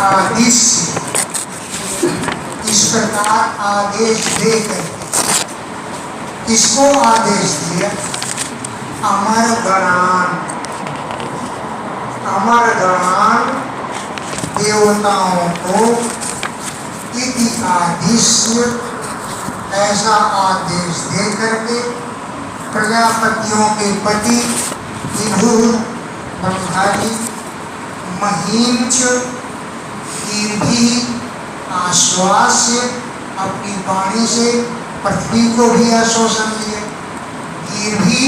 आदेश इस प्रकार आदेश देकर किसको आदेश दिया? अमर गणान देवताओं को इति आदेश ऐसा आदेश दे करके प्रजापतियों के पति विभु ब्रह्माजी महींच भी आश्वास्य अपनी वाणी से पृथ्वी को भी आश्वासन दिया। भी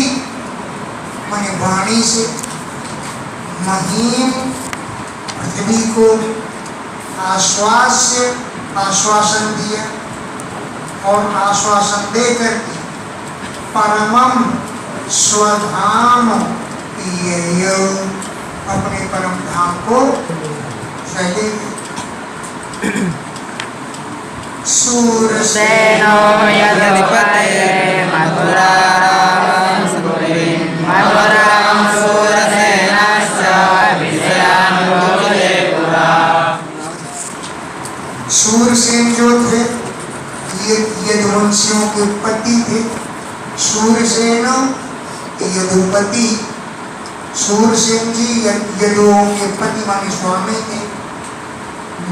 माने वाणी से, महीम पृथ्वी को आश्वासन दिया और आश्वासन देकर के परमम स्वधाम अपने परम धाम को चले। सूरसेनो यदधिपतये मथुरारामं सुपुरीं मथुरां सूरसेनश्च विषयान् भोजते पुरा। सूरसेन जो थे ये यदुवंशियों के पति थे। सूरसेन यदुपति, सूरसेन जी यदुओं के पति माने स्वामी थे।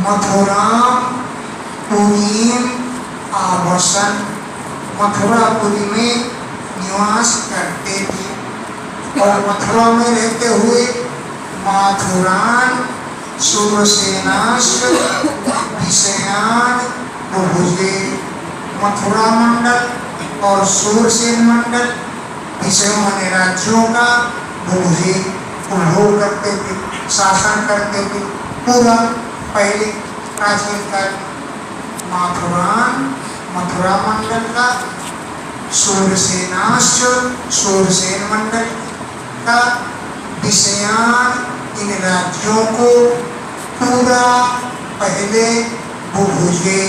मथुराम पुरीम आवासन, मथुरापुरी में निवास करते थे और मथुरा में रहते हुए माथुरान सूरसेनाश्च विषयान बुभुजे। मथुरा मंडल और सूरसेन मंडल विषयों माने राज्यों का बुभुजे उपभोग करते थे, शासन करते थे पूरा पहले प्राचीन काल। माथुरान मथुरा मंडल का, सूरसेनाश्च सूरसेन मंडल का, विषयान इन राज्यों को पूरा पहले बुभुजे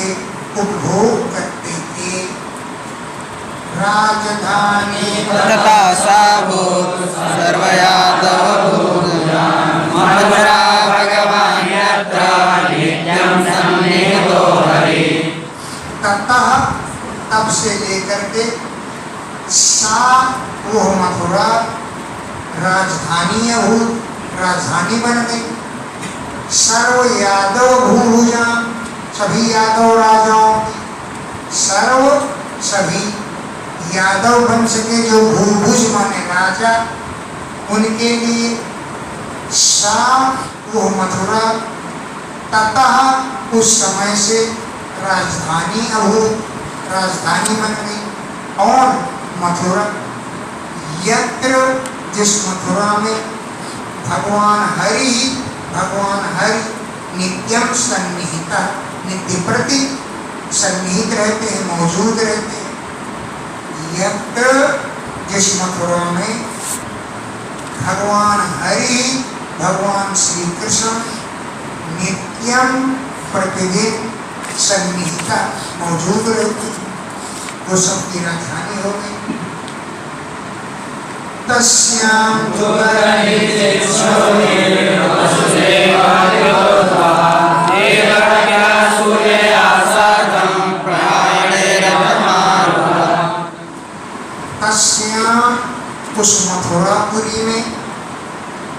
उपभोग करते थे। राजधानी तथा साभूत सर्वयादव मथुरा भगवान यत्र नित्यं सन्निहितो हरि। ततः तब से लेकर के सा वो मथुरा राजधानी राजधानी बन गई। सर्व यादव भूभुजा, सभी यादव राजाओं की, सर्व सभी यादव वंश के जो भूभुज माने राजा, उनके लिए सा वो मथुरा ततः उस समय से राजधानी राजधानी बन गई। और मथुरा यत्र जिस मथुरा में भगवान हरि नित्यम सन्निहिता नित्य प्रति सन्निहित रहते हैं, मौजूद रहते हैं। यत्र जिस मथुरा में भगवान हरि भगवान श्री कृष्ण नित्यम प्रतिदिन सन्निहिता मौजूद रहती है, वो सबकी राजधानी हो गई। तस्यां उस मथुरापुरी में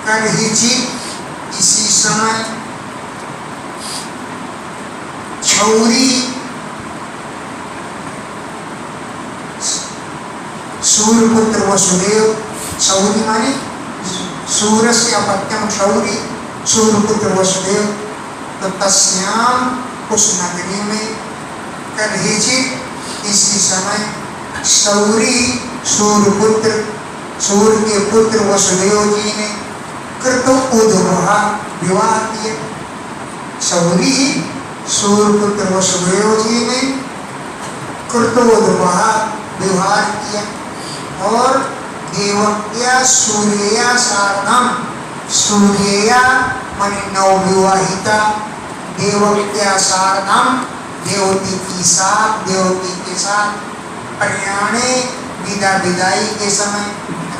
कलहिचित इसी समय छौरी सूर्यपुत्र वसुदेव, छौरी माने सूरस्य अपत्यम क्षौरी, सूर्यपुत्र वसुदेव। तो तस्याम उस नगरी में कलहिचित इसी समय शौरी सूर्यपुत्र सूर्य के पुत्र वसुदेव जी ने कृत उद्भवा विवाह किया। शौरी सूर्यपुत्र वसुदेव जी ने कृत उद्भवा विवाह किया और देवक्या सूर्या सार्धम सूर्येया माने नवविवाहिता, देवक्या सार्धम देवती की साथ, देवती के साथ, प्रयाणे विदा विदाई के समय,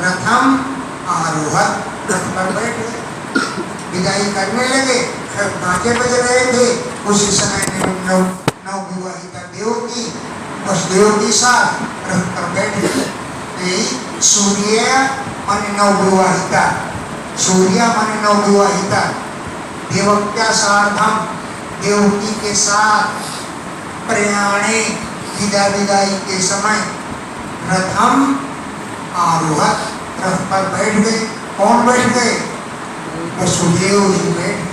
रथम आरोहत रथ पर बैठ गए, विदाई करने लगे, बाजे बज रहे थे, उसी समय नवविवाहिता देवती वसुदेव के साथ रथ पर बैठ गए। यही सूर्य माने नवविवाहिता, सूर्य माने नवविवाहिता, देवक्या सार्धम देवकी के साथ, प्रयाणे विदा विदाई के समय, रथम आरोहत रथ पर बैठ गए। कौन बैठ गए? वसुदेव जी बैठ गए।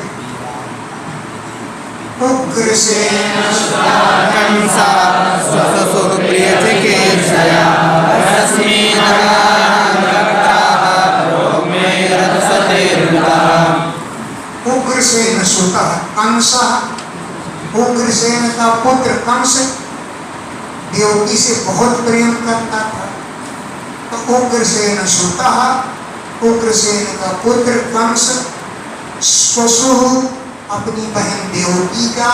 उग्रसेन कंसा ससुर प्रिय चिकीर्षया तस्मिन् उग्रसेन सुतः कंसा, उग्रसेन का पुत्र कंस देवकी से बहुत प्रेम करता था, तो उग्रसेन सुतः, उग्रसेन का पुत्र कंस स्वसु अपनी बहन देवकी का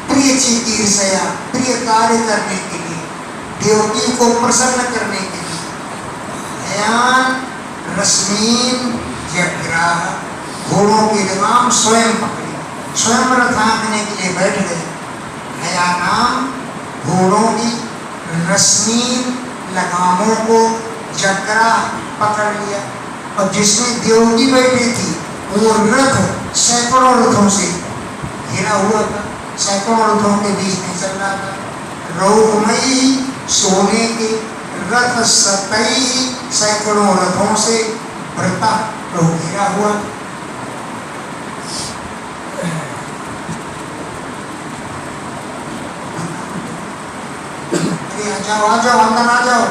प्रिय चिकीर्षया प्रिय कार्य करने के लिए, देवकी को प्रसन्न करने के लिए, हयान रश्मीन जग्राह घोड़ों की लगाम स्वयं पकड़ी, स्वयं रथांगने के लिए बैठ गए। हयानाम घोड़ों की, रश्मीन लगामों को, जग्रा पकड़ लिया, और जिसमें देवकी बैठी थी वो रथ सैकड़ों रथों से घिरा हुआ था, सैकड़ों रथों के बीच में चल रहा था। रौमयी सोने के रथ सतई सैकड़ों रथों से भरता घिरा हुआ। आ जाओ अंदर आ जाओ।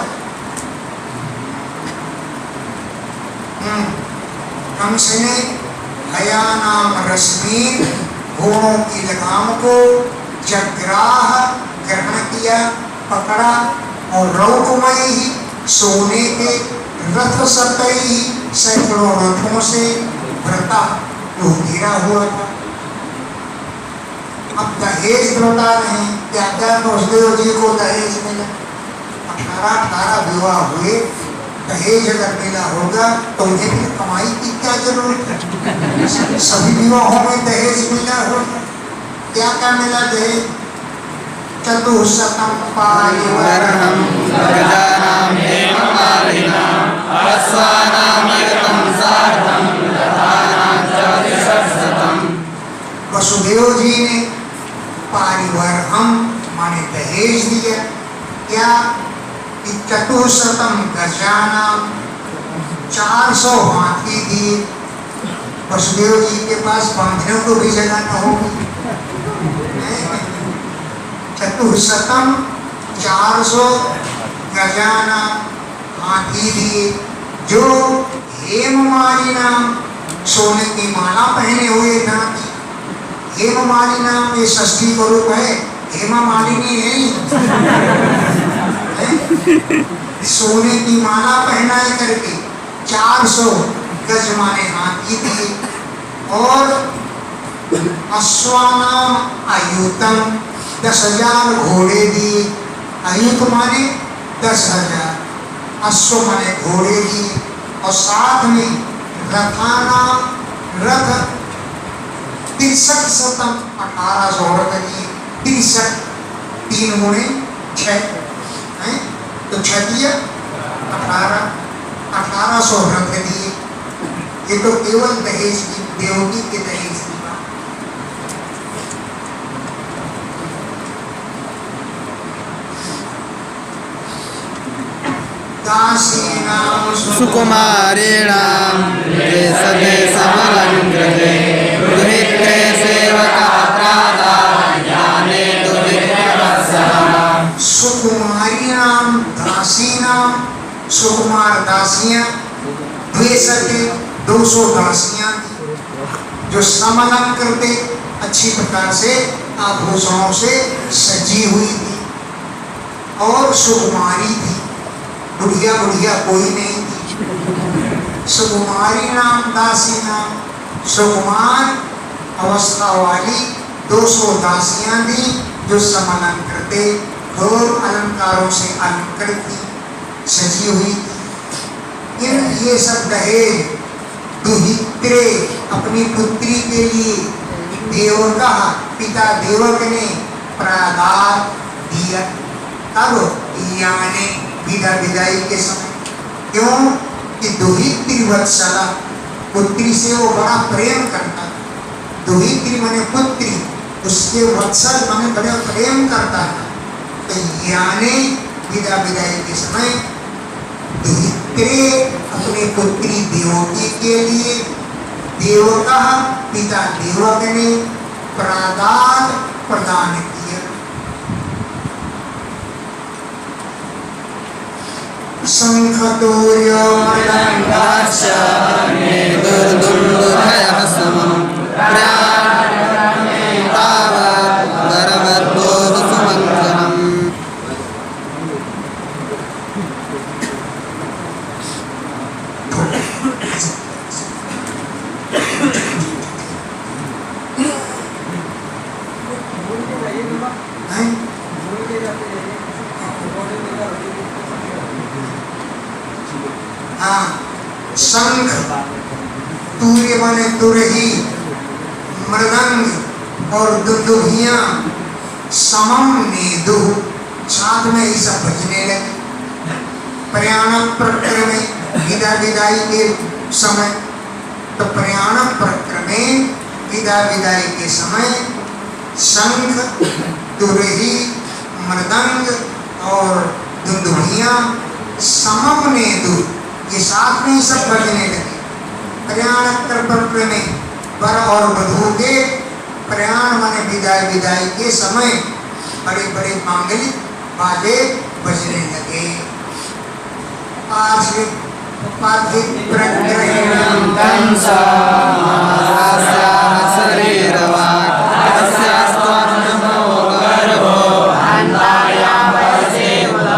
कंस ने हयानाम रश्मीन घोड़ों की लगाम को जग्राह ग्रहण किया, पकड़ा, और रौकमयी सोने के रथ सतई सैकड़ों रथों से भरता वो घिरा हुआ था। अब दहेज लौटा रहे हैं, क्या क्या वसुदेव जी को दहेज मिला। 18 विवाह हुए, दहेज अगर मिला होगा तो उन्हें भी कमाई की क्या जरूरत है। सभी विवाहों में दहेज मिला होगा। क्या क्या मिला दहेज? चतुःशतम पारिवारहम् गजानां हेममालिनां अश्वानां यतं सार्धं रथानां च द्विशतं। वसुदेव जी ने पारिवारहम् माने दहेज दिया। क्या? चतुःशतम गजानां 400 हाथी दिए। वसुदेव जी के पास बांधने को भी जगह न होगी। चतुःशतम 400 गजानां हाथी दिए, जो हेममाली नाम सोने की माला पहने हुए था। हेममाली नाम ये षष्ठी का रूप है, हेमा मालिनी नहीं। सोने की माला पहनाए करके 400 गज माने हाथी दिए, और अश्वानाम आयुतम 10,000 घोड़े दिए। आयुत माने 10,000, अश्व माने घोड़े दिए, और साथ में रथाना रथ 63 1800 रथ दिए। 63 3 गुणे 6 तो 6 दिया 1800 रथ दिए। ये तो केवल दहेज की, देवकी के दहेज की बात। दासीनां सुकुमारीणां देशदेशमलङ्कृते दुहित्रे सेवकात्राता ज्ञाने दुहित्रवत्सलम्। सुकुमारीणां दासीनां, सुकुमार दासियां, द्वेषके 200 दासियां थी, जो समलंकृते अच्छी प्रकार से आभूषणों से सजी हुई थी, और सुकुमारी थी, बुढ़िया बुढ़िया कोई नहीं थी, सुकुमारी नाम दासी नाम, सुकुमार अवस्था वाली 200 दासियां दी जो समलंकृत घोर अलंकारों से अलंकृत थी, सजी हुई थी। ये सब दहेज दुहित्रे अपनी पुत्री के लिए देवका पिता देवक ने प्रादात दिया। तब यानी विदा विदाई के समय, क्यों कि दुहित्री वत्सला पुत्री से वो बड़ा प्रेम करता था। दुहित्री माने पुत्री, उसके वत्सल माने बड़ा प्रेम करता था। तो यानी विदा विदाई के समय दुहित्रे अपनी पुत्री देवकी के लिए देवका पिता देवक ने प्रादात प्रदान किया। शंखतूर्य मृदङ्गाश्च दुर्दुर्दुभयः समं तावत् गर्भद्दोः सुमन्त्रम्। हाँ, शंख तूर्य माने तुरही, मृदंग और दुदुभियां समम नेदु साथ में ही सब बजने लगे। प्रयाण प्रक्र में विदा विदाई के समय, तो प्रयाण प्रक्र में विदा विदाई के समय शंख तुरही मृदंग और दुदुभियां समम नेदु ये साथ में सब बजने लगे। प्रयाण प्रक्र में वर और वधू के प्रयाण माने विदाई विदाई के समय बड़े बड़े मांगलिक बाजे बजने लगे। आश्रित उपाधिक प्रग्रहणं कंसा शरीरवाक् अस्यास्त्वन्नो गर्भो अन्तायां वसेवः।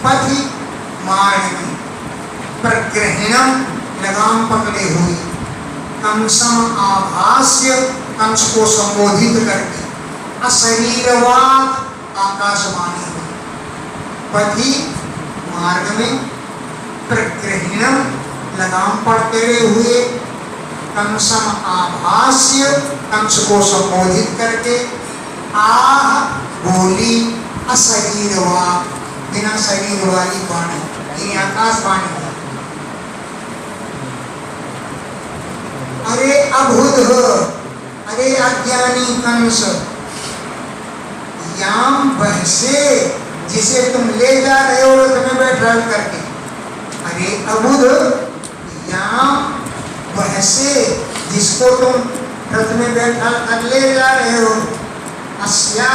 पथि मार्ग में प्रग्रहणम लगाम पकड़े हुए, कंसम आभास्य कंस को संबोधित करके, अशरीरवाद आकाशवाणी हुई। पथि मार्ग में प्रग्रहणम लगाम पकड़े हुए, कंसम आभास्य कंस को संबोधित करके, आह बोली अशरीरवाद बिना शरीर वाली वाणी, ये आकाशवाणी है। अरे अबुध, अरे अज्ञानी कंस, याम बहसे जिसे तुम ले जा रहे हो रथ में बैठा करके। अरे अबुध, याम बहसे जिसको तुम रथ में बैठा कर ले जा रहे हो, अस्या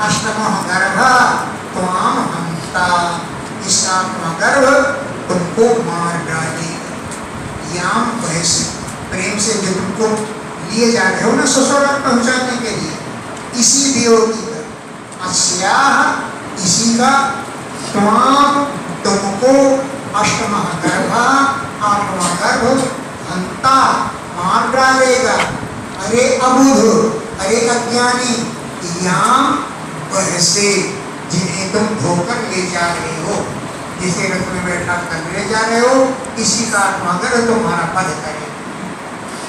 अष्टमः गर्भ त्वाम हंता, इसका गर्भ तुमको मार डालेगा। याम बहसे प्रेम से जो तुमको लिए जा रहे हो ना ससुराल पहुंचाने के लिए, इसी देवकी का, अस्या इसी का, त्वाम तुमको, अष्टमः गर्भ आठवां गर्भ, हंता मार डालेगा। अरे अबुध, अरे अज्ञानी, याम बहसे जिन्हें तुम धोकर ले जा रहे हो, जिसे रथ में बैठा कर ले जा रहे हो, इसी का आत्मा गर्भ तुम्हारा पद करे।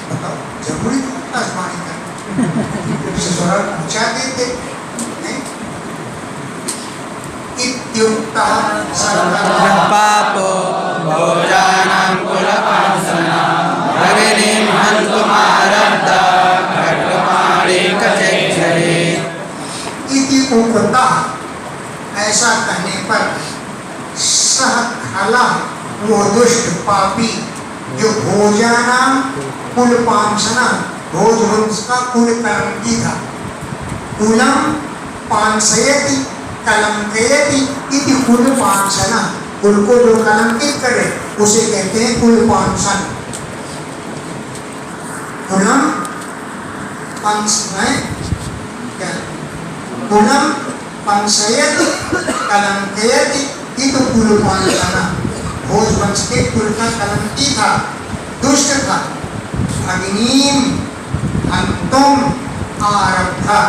बताओ जरूरी था आसमानी कर ससुराल पहुंचा देते। इत्युक्तः सर्वतः पापो भोजानां कुलपासना भगिनीं हन्तुमारब्धा खड्गपाणिकचक्षरे। इति उक्तः ऐसा कहने पर सह खला वो दुष्ट पापी जो भोजाना कुल पांसना, भोज वंश का कुल कलंकी था, कुलम पांसयति कलंकयति इति कुल पांसना, कुल को जो कलंकित करे उसे कहते हैं कुल पांसन। कुलम पंस में क्या, कुलम पंसयति कलंकयति इति कुल पांसना, भोज वंश के कुल का कलंकी था, दुष्ट था। भगिनीम हंतुम आरब्धा,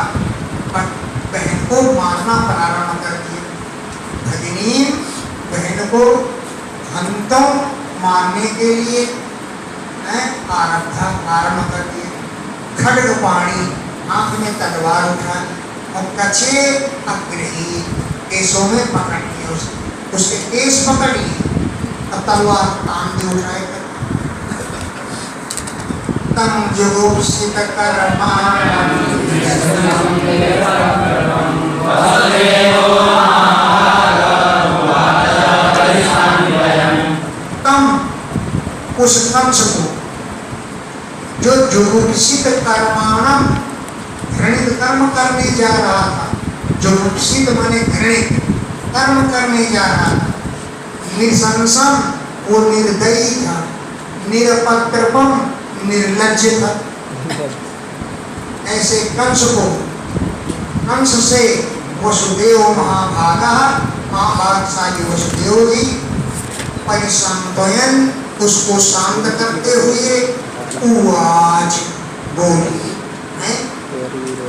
बहन को मारना प्रारंभ कर दिया। भगिनीम, बहन को हंतुम, मारने के लिए आरब्धा, आरंभ कर दिया। खड्ग पाणी, हाथ में तलवार उठा और कछे अग्रही, केसों में पकड़ लिए, उसके केस पकड़ लिए और तलवार कान में उठाए कर तम जुगुप्सित कर्माणं तम, उस कंस को जो जुगुप्सित कर्माणं, घृणित कर्म करने जा रहा था, जुगुप्सित माने घृणित कर्म करने जा रहा था। निशंसम, वो निर्दयी था। निरपत्रपम, निर्लज्ज था। ऐसे कंस को, कंस से वसुदेव महाभागा, महाभागशाली वसुदेव जी परिसंतयन, उसको शांत करते हुए उवाच, बोली,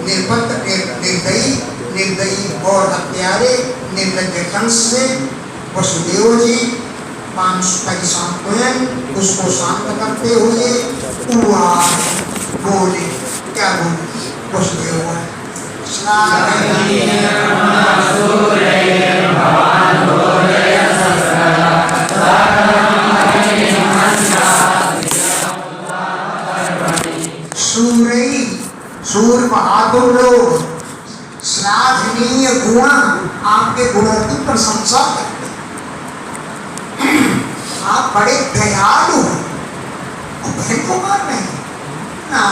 निर्पत्र, निर्दयी, निर्दयी और हत्यारे निर्लज्ज कंस से वसुदेव जी परिसंतयन, उसको शांत करते हुए उवाच, बोले। क्या बोले वसुदेव? सूरई, सूर बहादुर लोग, श्लाघनीय गुण, आपके गुणों की प्रशंसा करते, आप बड़े दयालु हैं और बहन को मार रहे हैं ना,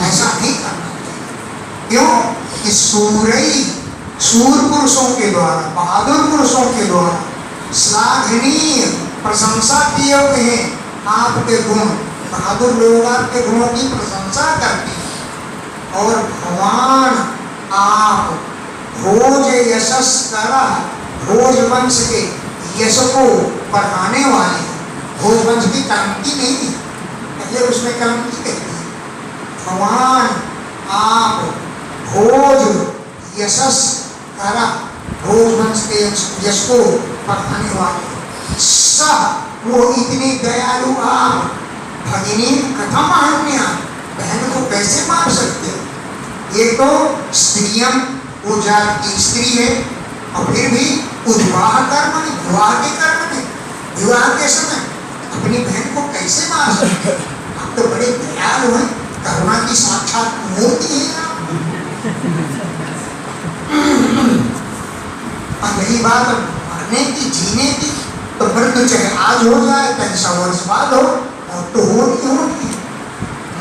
ऐसा नहीं करना चाहिए। क्यों कि सूरई, सूर पुरुषों के द्वारा, बहादुर पुरुषों के द्वारा श्लाघनीय, प्रशंसा किए हुए हैं आपके गुण। बहादुर लोग आपके गुणों की प्रशंसा करते हैं। और भगवान आप भोज यशस करा, भोज वंश के यश को बढ़ाने वाले, भोज वंश की कलंकी नहीं है, पहले उसमें कलंकी कहती है। भगवान आप भोज यशस करा, भोज वंश के यश को बढ़ाने वाले। सह, वो इतनी दयालु आप, भगिनी कथम आहन्या, बहन को कैसे मार सकते हो? ये तो स्त्रियम, वो जात की स्त्री है और फिर भी विवाह कर्म में, विवाह के कर्म में, विवाह के समय अपनी बहन को कैसे मार सकते? आप तो बड़े दयालु हैं, करुणा की साक्षात मूर्ति है आप। और रही बात मरने की, जीने की, तो मृत्यु चाहे आज हो जाए चाहे 100 वर्ष बाद हो, और तो होनी होनी।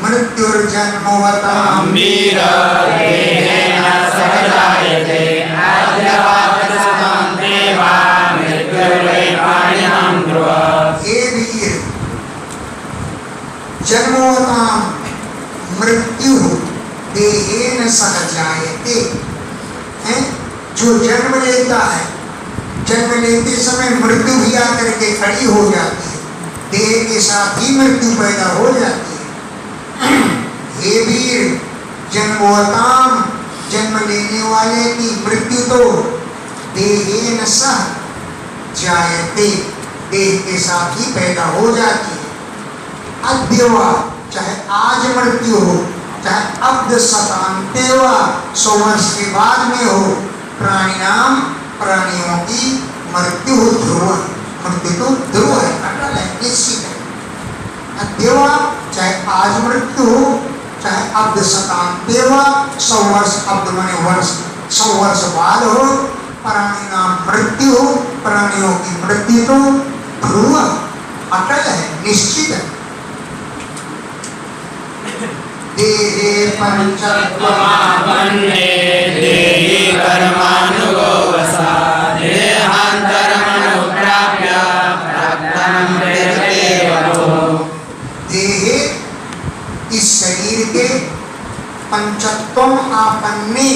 मृत्युर्जन्मवतां वीर देहेन सहजायते, आद्यवाचस्त्वं देवा मृत्युर्वैपायनं ध्रुवः। हे वीर, जन्मवतां मृत्यु देहेन सहजायते, हैं जो जन्म लेता है, जन्म लेते समय मृत्यु भी आकर के खड़ी हो जाती है, देह के साथ ही मृत्यु पैदा हो जाती है। हे वीर, जन्मवताम, जन्म लेने वाले की मृत्यु तो देहेन सह जायते, देह के साथ ही पैदा हो जाती है। अद्यवा, चाहे आज मृत्यु हो, चाहे अब्द शतान्तेवा, 100 वर्ष के बाद में हो, प्राणिनाम, प्राणियों की मृत्यु ध्रुव, मृत्यु तो ध्रुव है, अटल है, निश्चित है। अद्यवा, चाहे आज मृत्यु हो, चाहे अब्द शतान्तेवा, 100 वर्ष, अब्द माने वर्ष, 100 वर्ष बाद हो, प्राणिनाम मृत्यु हो, प्राणियों की मृत्यु तो ध्रुव, अटल है, निश्चित है। देहे पंचत्वमापन्ने देहि कर्मानुगो वसा, देहान्तरमनुप्राप्य प्राप्तं देवदेवो। देहे, इस शरीर के पंचत्वम आपन्ने,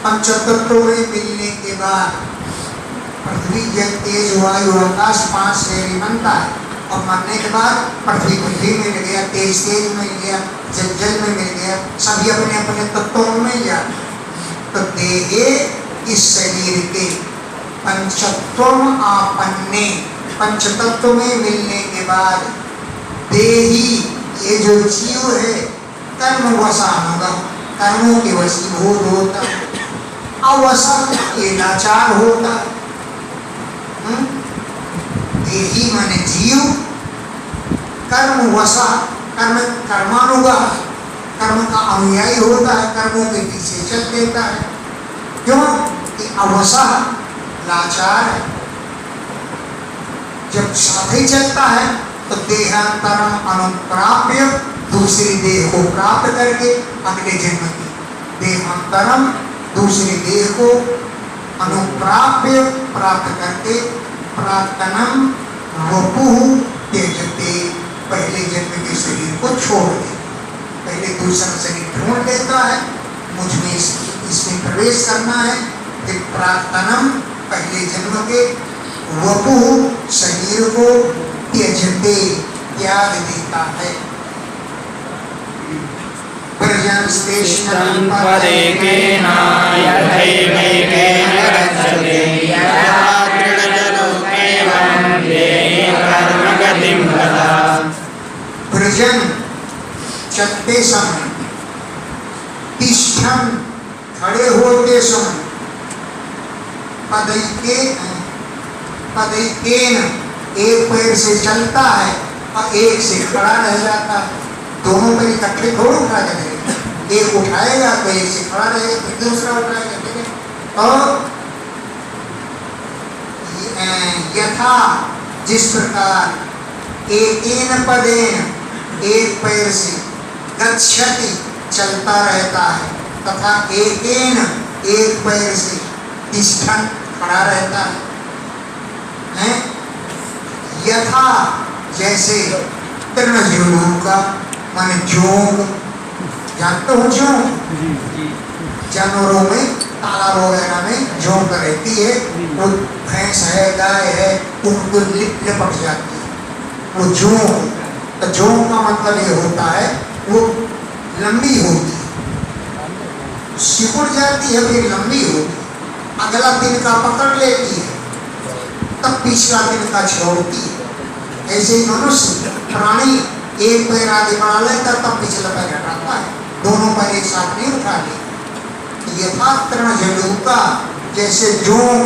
पंचतत्व में मिलने के बाद, पृथ्वी जल तेज वायु आकाश 5 शरीर बनता है और मरने के बाद पृथ्वी पृथ्वी में मिल गया, तेज तेज में मिल गया, जल जल में मिल गया, सभी अपने अपने तत्वों में मिल जाते। तो देहे इस शरीर के पंचत्वम आपन्ने, पंचतत्व में मिलने के बाद देही ये जो जीव है कर्म वसानुगा, कर्मों के वशीभूत होता है, अवसा ये लाचार होता है। देही माने जीव, कर्म वसा कर्म कर्मानुगा, कर्म का अनुयायी होता है, कर्मों के पीछे चल देता है। क्यों कि अवसा लाचार है। जब साथ ही चलता है तो देहांतरम अनुप्राप्य, दूसरी देह को प्राप्त करके अगले जन्म की देहांतरम, दूसरी देह को अनुप्राप्य प्राप्त करके प्रार्थनम वपुः त्यजते, पहले जन्म के शरीर को छोड़ दे, पहले दूसरा शरीर ढूंढ लेता है, मुझ में इसमें प्रवेश करना है, फिर प्रार्थनम पहले जन्म के, वपुः शरीर को त्यजते त्याग देता है। कृष्णं पदेकेन यथैवैकेन गच्छति यथा तृणजलोकेवं देहि कर्मगतिं गता। व्रजन चलते समय, तिष्ठन खड़े होते समय, पदैकेन एक पैर से चलता है और एक से खड़ा रह जाता है, दोनों पैर इकट्ठे थोड़ा उठा जाएगा, एक उठाएगा तो एक से खड़ा रहेगा, फिर दूसरा उठाएगा, ठीक है। और यथा जिस प्रकार एकेन पदेन एक पैर से गच्छति चलता रहता है, तथा एकेन एक पैर से तिष्ठन खड़ा रहता है। यथा जैसे तृणजलों का माने जोंक, जानते हो जोंक, जानवरों में तालाब वगैरह में जोंक रहती है, वो भैंस है गाय है उनको लिपट जाती है, वो जोंक। तो जोंक का मतलब ये होता है वो लंबी होती है, सिकुड़ जाती है फिर लंबी होती है, अगला तिनका पकड़ लेती है तब पिछला तिनका छोड़ती है। ऐसे ही मनुष्य प्राणी एक पैर आगे बढ़ा लेता तब पिछला पैर हटाता है, दोनों पैर एक साथ नहीं उठा लेते। यथा तृणजलूका जैसे जोंक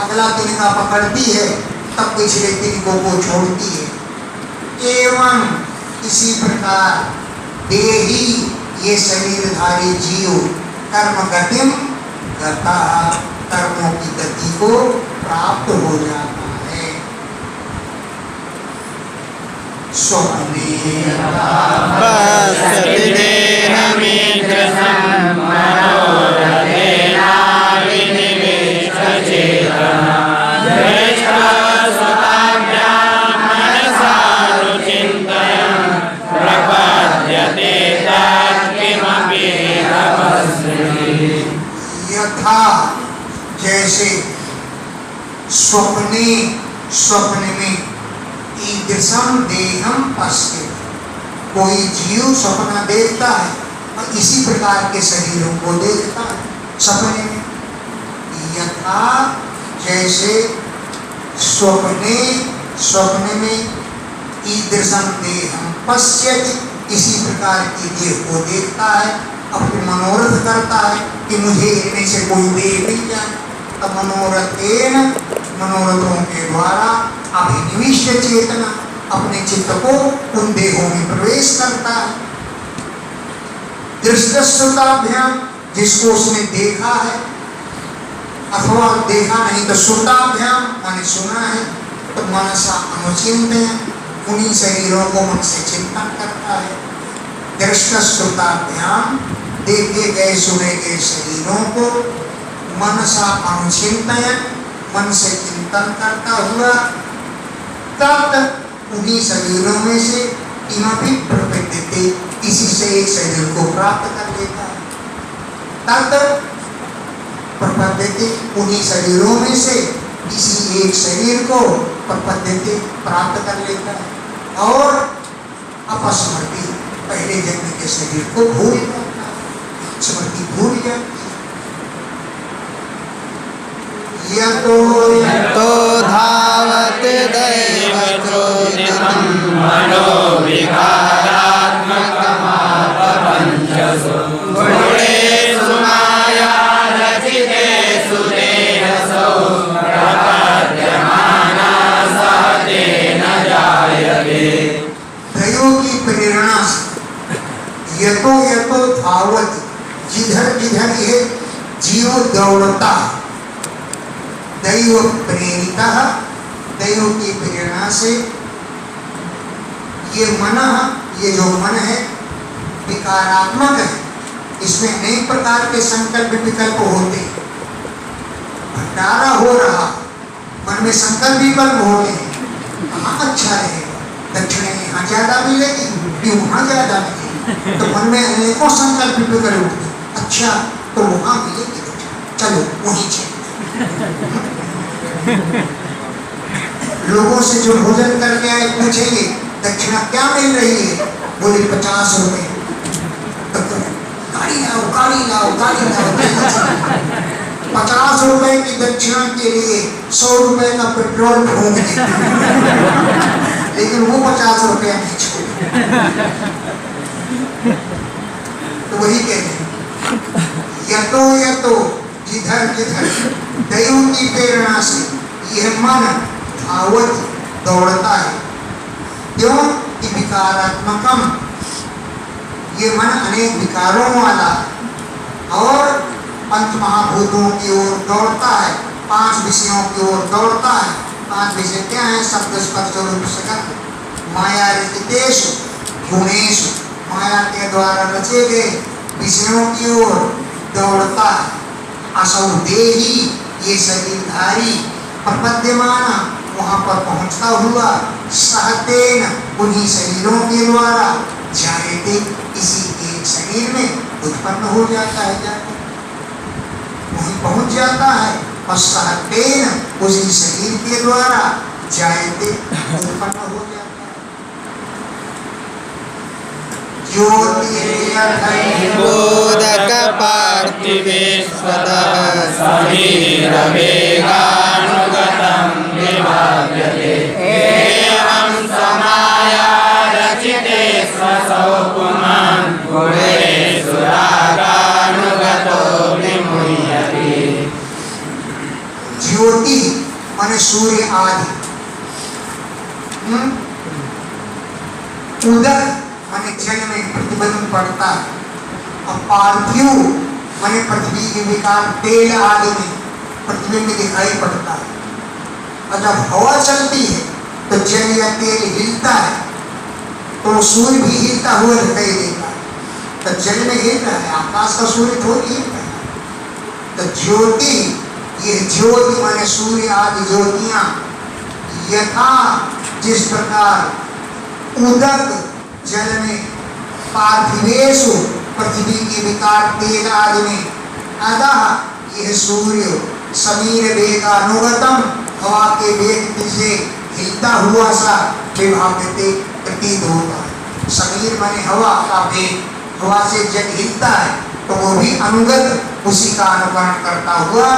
अगला तिनका पकड़ती है तब पिछले तिनकों को छोड़ती है, एवं इसी प्रकार देही ये शरीरधारी जीव कर्म गतिम गता, कर्मों की गति को प्राप्त हो जाता है। स्वप्ने पश्यति देहमीदृशं मनोरथेन विनिविष्टचेतनः ज्येष्ठसुताभ्यां मनसा रुचिन्तयन् प्रपद्यते तत्किमपि तपस्विः। यथा जैसे स्वप्ने स्वप्न में ईदृशम देहम पश्यति, कोई जीव स्वप्न देखता है और इसी प्रकार के शरीरों को देखता है सपने में। यथा जैसे स्वप्ने स्वप्न में ईदृशम देहम पश्यति, इसी प्रकार की देह को देखता है, अपने मनोरथ करता है कि मुझे इनमें से कोई देह मिल जाए। तब मनोरथेन मनोरथों के द्वारा अभिनिविष्ट चेतना अपने चित्त को उन देहों में प्रवेश करता है। दृष्टश्रुताभ्याम जिसको उसने देखा है, अथवा देखा नहीं तो श्रुताभ्याम माने सुना है, तो मनसा अनुचिंतन उन्हीं शरीरों को मन से चिंतन करता है। दृष्टश्रुताभ्याम देखे गए सुने गए शरीरों को मनसा अनुचिंतन मन से चिंतन करता हुआ तब उन्हीं शरीरों में से किमपि प्रपद्यते, इसी से एक शरीर को प्राप्त कर लेता है। तब प्रपद्यते, उन्हीं शरीरों में से किसी एक शरीर को प्रपद्यते प्राप्त कर लेता है और अपस्मृति पहले जन्म के शरीर को भूल जाता है, स्मृति भूल जाती है। तो धावत दैवचोदितं मनोविकारात्मकमापपञ्चसु गुणेषु माया रचितेषु देहसो प्रपद्यमाना सह तेन जायते। दैव की प्रेरणा से यतो यतो धावत, जिधर जिधर ये जीव दौड़ता, दैव प्रेरिता, दैव की प्रेरणा से ये मन, ये जो मन है विकारात्मक है, इसमें अनेक प्रकार के संकल्प विकल्प होते, भंडारा हो रहा, मन में संकल्प विकल्प होते हैं, कहाँ अच्छा रहेगा, दक्षिण में यहाँ ज्यादा मिलेगी, भी वहाँ ज्यादा मिलेगी, तो मन में अनेकों संकल्प विकल्प उठते, अच्छा तो वहाँ मिलेगी दक्षिण, चलो वहीं चलते। लोगों से जो भोजन करके आए पूछेंगे दक्षिणा क्या मिल रही है, बोले 50 रुपए, तब तो गाड़ी लाओ गाड़ी लाओ गाड़ी लाओ। 50 रुपए की दक्षिणा के लिए 100 रुपए का पेट्रोल फूंक देते, लेकिन वो 50 रुपया नहीं छोड़े। तो वही कहते हैं यतो यतो, जिधर जिधर दैव की प्रेरणा से यह मन धावत दौड़ता है, क्यों कि विकारात्मकम, ये मन अनेक विकारों वाला और पंच महाभूतों की ओर दौड़ता है, 5 विषयों की ओर दौड़ता है। 5 विषय क्या है? शब्द स्पर्श रूप सकल माया रचितेषु गुणेषु, माया के द्वारा रचे गए विषयों की ओर दौड़ता है। असौ देही, ये शरीरधारी, प्रपद्यमाना, वहां पर पहुंचता हुआ, सहतेन, उन्हीं शरीरों के द्वारा, जायते, इसी एक शरीर में उत्पन्न हो जाता है, जाकर वहीं पहुंच जाता है, और सहतेन, उसी शरीर के द्वारा, जायते, उत्पन्न हो जाता है। बोधक पार्थिवेश्वतः शरीरवेगानुगतं विभाव्यते। एवं समाया रचिते स्वसौ पुमान् गुणेषु रागानुगतो विमुह्यते। ज्योति माने सूर्य आदि, उदक माने जल में प्रतिबिंब पड़ता है, और पार्थिव माने पृथ्वी के विकार तेल आदि में प्रतिबिंब दिखाई पड़ता है। और जब हवा चलती है तो जल या तेल हिलता है, तो सूर्य भी हिलता हुआ दिखाई देता है, तो जल में हिल रहा है, आकाश का सूर्य थोड़ी हिल रहा है। तो ज्योति, ये ज्योति माने सूर्य आदि ज्योतियां, यथा जिस प्रकार उदक जल में, पार्थिवेषु पृथ्वी के विकार तेज आदि में, अतः यह सूर्य समीर वेगानुगतम, हवा के वेग से हिलता हुआ सा विभाव्यते प्रतीत होता है। समीर माने हवा का वेग, हवा से जब हिलता है तो वो भी अनुगत उसी का अनुकरण करता हुआ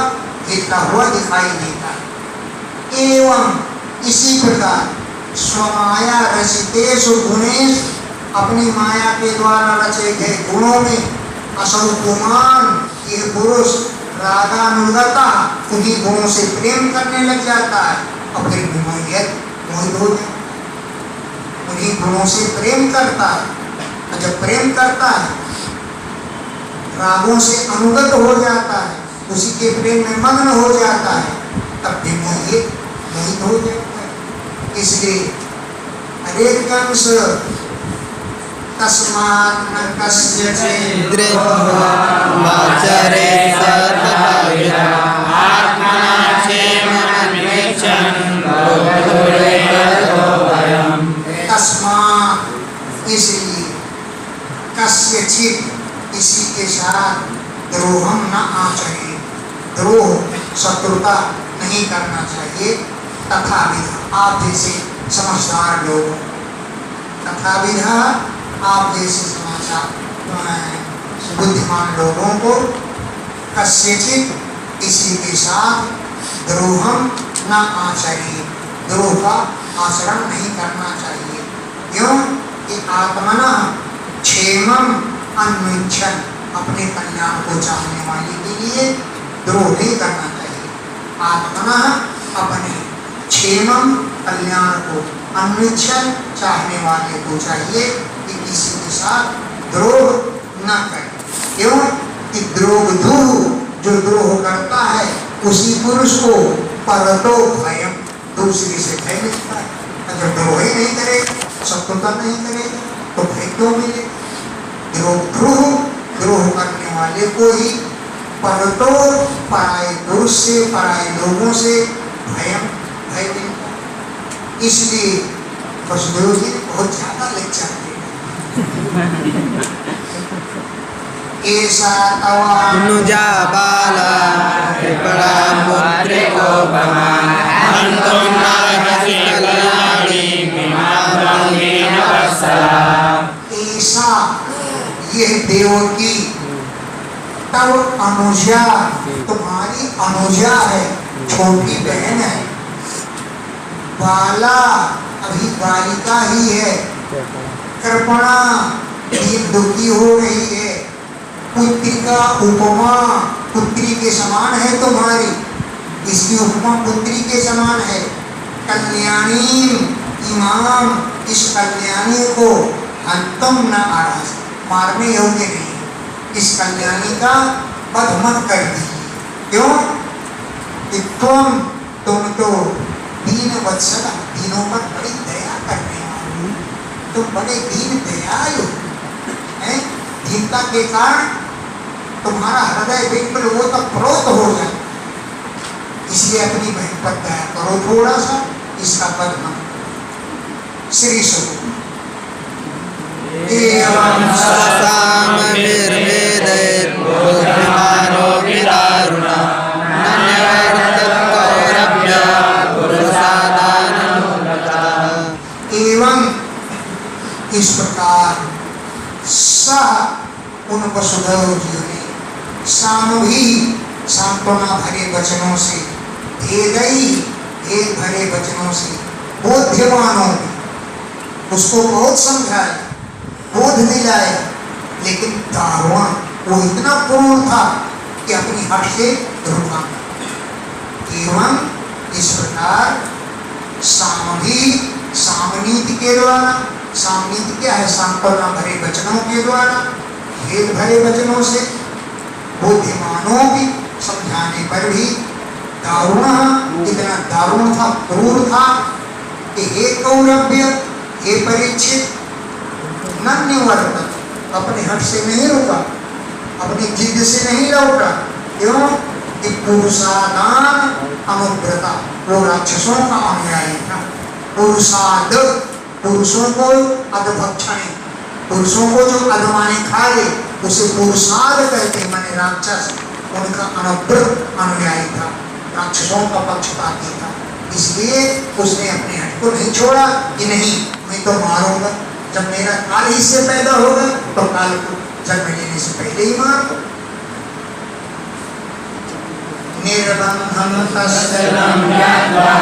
हिलता हुआ दिखाई देता है। एवं इसी प्रकार स्वमाया रचितेषु गुणेषु, अपनी माया के द्वारा रचे गए गुणों में, असौ पुमान्, यह पुरुष रागानुगता, उन्हीं गुणों से प्रेम करने लग जाता है, और फिर मोहित हो जाता है, उन्हीं गुणों से प्रेम करता है। और जब प्रेम करता है, रागों से अनुगत हो जाता है, उसी के प्रेम में मग्न हो जाता है, तब भी मोहित हो जाता है। इसलिए अनेक अंश तस्मात् न कस्यचित् माचरे आत्मना क्षेममन्विष्यन् तस्मात्, इसलिए कस्यचित्, किसी के साथ द्रोहम न आचरे, द्रोह शत्रुता नहीं करना चाहिए। तथा विधा आप जैसे समझदार लोग, तथा विधा आप जैसे बुद्धिमान लोगों को कस्यचित किसी के साथ द्रोहम न आचरिए, द्रोह का आचरण नहीं करना चाहिए। क्यों कि आत्मना क्षेमम अन्विच्छन, अपने कल्याण को चाहने वाले के लिए द्रोह नहीं करना चाहिए। आत्मना अपने क्षेमम कल्याण को, अन्विच्छन चाहने वाले को चाहिए कि किसी के साथ द्रोह न करे। क्यों कि द्रोगधू, जो द्रोह करता है उसी पुरुष को परतो भयम, दूसरे से भय मिलता है। अगर द्रोह ही नहीं करे, शत्रुता नहीं करेगा तो भय क्यों मिले? द्रोह करने वाले को ही परतो, पराये पुरुष से, पराये लोगों से भय मिलता है। इसलिए वसुदेव जी बहुत ज्यादा लेक्चर दिए। ऐसा तवा अनुजा बाला कृपणा पुत्रिको भवान् हन्तुं नार्हसि कल्याणी विमात्रं वत्सला। ऐसा यह देवकी तब अनुजा, तुम्हारी अनुजा है, छोटी बहन है। बाला अभी बालिका ही है। कृपणा दीन दुखी हो रही है। पुत्री का उपमा पुत्री के समान है तुम्हारी, इसकी उपमा पुत्री के समान है। कल्याणी इमाम, इस कल्याणी को हंतुम न आरहस, मारने योग्य नहीं। इस कल्याणी का वध मत कर दीजिए। क्यों कि तुम तो दीन वत्सला, दीनों पर बड़ी दया करने वाली, तुम बड़े दीन दयालु हैं। दीनता के कारण तुम्हारा हृदय बिल्कुल वो तक प्रोत हो जाए, इसलिए अपनी बहन पर दया करो थोड़ा सा, इसका पद मन। श्री सुख एवं साम निर्वेदेत बुद्धिमानो विदारुणा नन्यवर्तत कौरव्य पुरुषादानमुद्रतः। एवं इस प्रकार सह उन वसुदेव जी ने सामूही सांत्वना भरे वचनों से, भेद भरे वचनों से बोध्यमानों उसको बहुत समझाया, बोध दिलाया, लेकिन दारुण वो इतना क्रूर था कि अपनी हट से रुका। एवं इस प्रकार सामनीति के द्वारा, सामनीति क्या है? सांत्वना भरे वचनों के द्वारा, भेद भरे वचनों से बुद्धिमानों भी समझाने पर भी दारुण, इतना दारुण था, क्रूर था कि हे कौरव्य, हे परीक्षित, नन्यवर्तत, अपने हट से नहीं रुका, अपनी जिद से नहीं लौटा। क्यों कि पुरुषादान अनुग्रता, वो राक्षसों का अनुयायी था। पुरुषाद, पुरुषों को अधभक्षण, पुरुषों को जो अधमाने खा ले उसे पुरुषाद कहते, माने राक्षस, उनका अनुग्रत अनुयायी था, राक्षसों का पक्षपाती था। इसलिए उसने अपने हट को नहीं छोड़ा कि नहीं मैं तो मारूंगा, जब मेरा काल इससे पैदा होगा तो काल को जन्म लेने से पहले ही मार दो। निर्बंधम तस्सरम ज्ञात्वा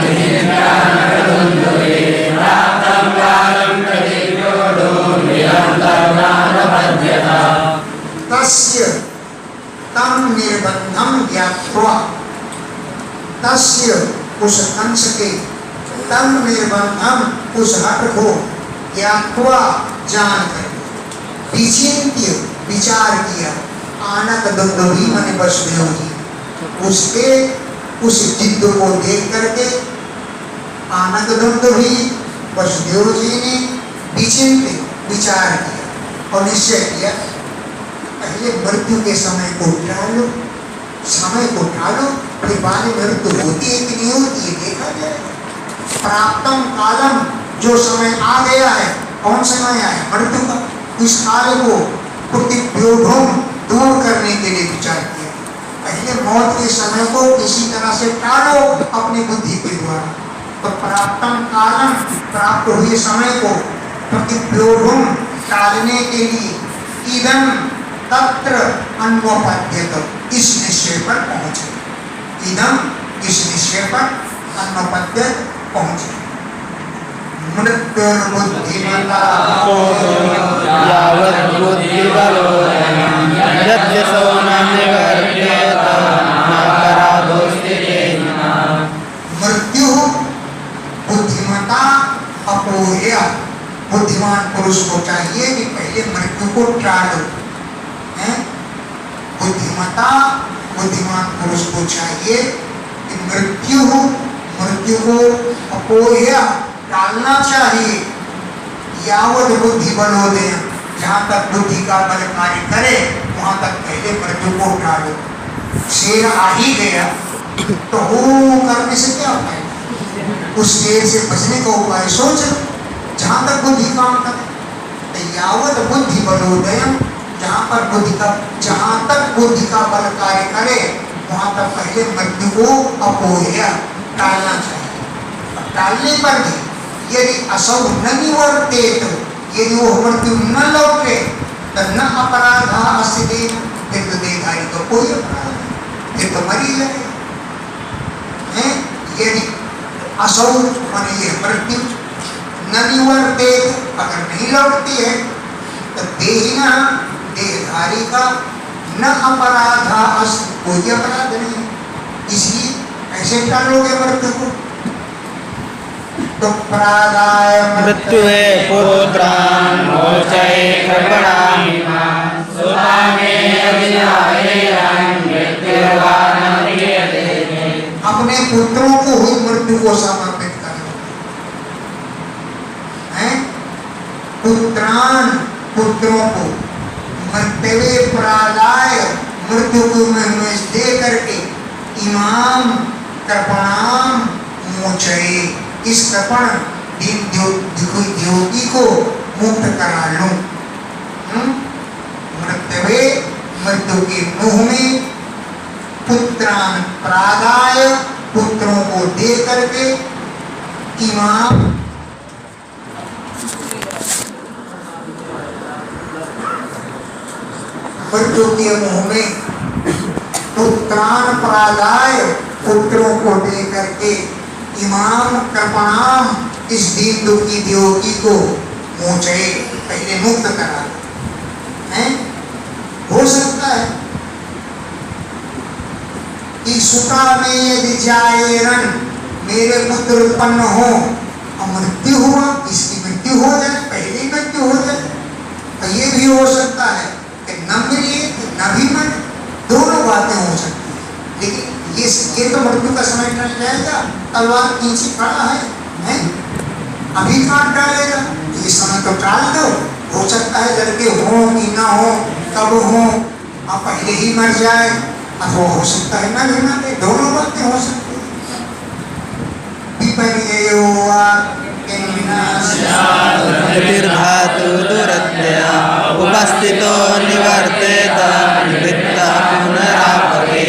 निज्ञानकरुन्धुरे प्राप्तं कालं प्रतिव्योढो निरन्तर्नानपद्यता। तस्य तम निर्बंधम ज्ञात्वा, तस्य उस कंस के, तम निर्बंधम उस हट को, ज्ञात्वा जानकर, विचिन्त्य विचार किया, आनक दुंदुभि माने वसुदेव जी, उसके उस जिद को देख करके आनक दुंदुभि वसुदेव जी ने विचिन्त्य विचार किया और निश्चय किया पहले मृत्यु के समय को टालो, समय को टालो, फिर बाद में मृत्यु होती है कि नहीं होती है देखा जाएगा। प्राप्तम कालम, जो समय आ गया है, कौन समय आया? मृत्यु का। इस काल को प्रतिव्योढम दूर करने के लिए विचार किया। पहले मौत के समय को किसी तरह से टालो अपनी बुद्धि के द्वारा। तो प्राप्तम कालम, प्राप्त हुए समय को प्रतिप्लोभम, टालने के लिए इदम तत्र अन्वपद्यत, इस निश्चय पर पहुंचे। इदम, इस निश्चय पर अन्वपद्यत पहुंचे। मृत्युर्बुद्धिमता यावत् बुद्धिबलोदयं यद्यसो न निवर्त्येत न पराधोस्ति तेना। मृत्यु बुद्धिमता अपोह्य, बुद्धिमान पुरुष को चाहिए कि पहले मृत्यु को टालो। बुद्धिमता, बुद्धिमान पुरुष को चाहिए कि मृत्यु को अपोह्य, टालना चाहिए। यावत बुद्धि बलोदय, जहाँ तक बुद्धि का बल कार्य करे वहां तक पहले मृत्यु को टालो। शेर आ ही गया तो हो करने से क्या फायदा? उस शेर से बचने का उपाय सोच लो, जहाँ तक बुद्धि काम करे। तो यावत बुद्धि बलोदय, जहाँ तक बुद्धि का बल कार्य करे वहां तक पहले मृत्यु को अपोह्य, टालना चाहिए। टालने पर भी यदि असौ न निवर्तेत, यदि वो मृत्यु न लौटे तो न अपराध अस्ति, फिर तो देहधारी को कोई अपराध नहीं, फिर तो मरी जाए। यदि असौ माने यह मृत्यु न निवर्तेत, अगर नहीं लौटती है तो देहिना, देहधारी का न अपराध अस्ति, कोई अपराध नहीं। इसलिए ऐसे टालोगे मृत्यु को। तो प्रादाय मृत्युवे पुत्रान् मोचये कर्मणामिमान् सुतामे अभिजायेरन् मृत्युर्वानम्रियते। अपने पुत्रों को हुई मृत्यु को समर्पित करो। पुत्रान, पुत्रों को मृत्युवे प्रादाय, मृत्यु को में दे करके इमाम कृपणाम मोचये, इस कृपण दीन द्योगी को मुक्त करा लो। मृत्युवे, मृत्यु के मुंह में, पुत्रान प्रादाय, पुत्रों को दे करके, इमाम मृत्यु के मुंह में, पुत्रान प्रादाय, पुत्रों को दे करके, इमाम कृपणाम, इस दीन दुखी द्योगी को मोचये, पहले मुक्त करा है। हो सकता है कि सुता में यदि जाएरन, मेरे पुत्र उत्पन्न हो और मृत्यु हुआ, इसकी मृत्यु हो जाए, पहले मृत्यु हो जाए, तो ये भी हो सकता है कि न मिले न भी मरे, दोनों बातें हो सकती है। लेकिन ये तो मृत्यु का समय टल जाएगा, तलवार खींची खड़ा है, अभी काट डालेगा, ये समय तो टाल दो। हो सकता है लड़के हो कि ना हो, कब हो, अब पहले ही मर जाए, अथवा हो सकता है ना भी मरे, दोनों बातें हो सकती है। प्रतिर्धातु दुरत्यया उपस्थितो निवर्तेत निवृत्तः पुनरापते।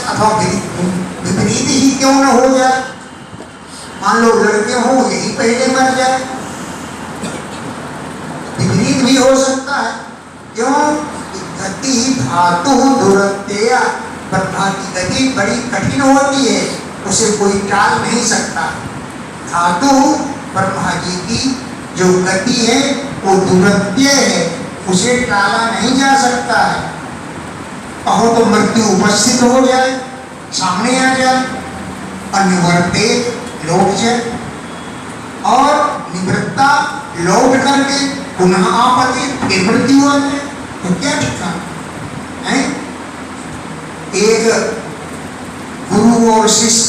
अथवा विपरीत ही क्यों न हो जाए। मान लो लड़के हो, यही पहले मर जाए, विपरीत भी हो सकता है। क्यों? गति धातु दुरत्यया, ब्रह्मा की गति बड़ी कठिन होती है, उसे कोई टाल नहीं सकता। धातु ब्रह्मा जी की जो गति है वो दुरत्य है, उसे टाला नहीं जा सकता है। कहो तो मृत्यु उपस्थित हो जाए, सामने आ जाए, अनिवर्ते लौट जाए, और निवृत्ता लौट करके पुनः आपत्ति, फिर मृत्यु आ जाए, तो क्या ठिकाना है? एक गुरु और शिष्य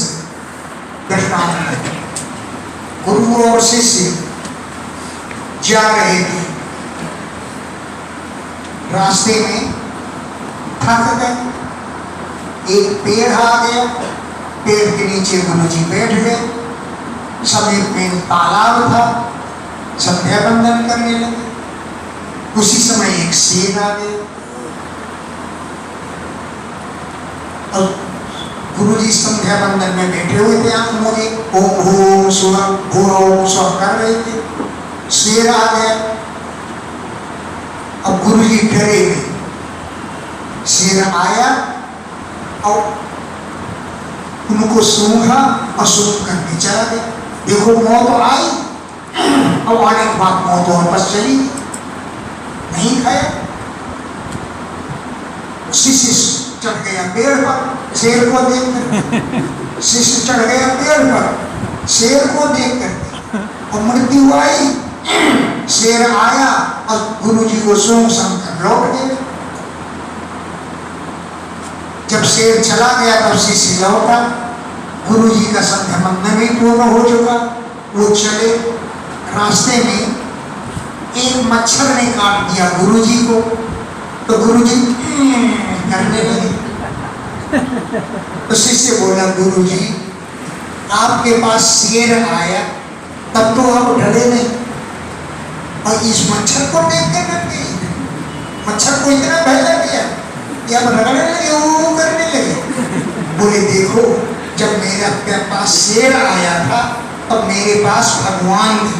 दृष्टांत है। गुरु और शिष्य जा रहे थे, रास्ते में थक गए, एक पेड़ आ गया, पेड़ के नीचे गुरु जी बैठ गए, समीप में तालाब था, संध्या बंदन करने लगे। उसी समय एक शेर आ गया, और गुरु जी संध्या बंदन में बैठे हुए थे, आंख मूंदे ओम भूम स्व भूम स्व कर रहे थे। शेर आ गया। अब गुरु जी डरे गए। शेर आया और उनको सूंघा और सूंघ करके चला गया। देखो मौत आई और आने के बाद मौत वापस चली, नहीं खाया। शिष्य चढ़ गया पेड़ पर शेर को देखकर, शिष्य चढ़ गया पेड़ पर शेर को देखकर, और मृत्यु आई। शेर आया और गुरु जी को सूंघ कर लौट गए। जब शेर चला गया तब शिष्य लौटा। गुरु जी का संध्या बंदन भी पूर्ण हो चुका। वो चले, रास्ते में एक मच्छर ने काट दिया गुरु जी को, तो गुरु जी करने लगे। तो शिष्य बोला, गुरु जी आपके पास शेर आया तब तो आप डरे नहीं, और इस मच्छर को देख के डर गए। मच्छर को इतना भय लग गया कि अब रगड़ने लगे, वो करने लगे। बोले देखो, जब मेरे पास शेर आया था तब मेरे पास भगवान थे,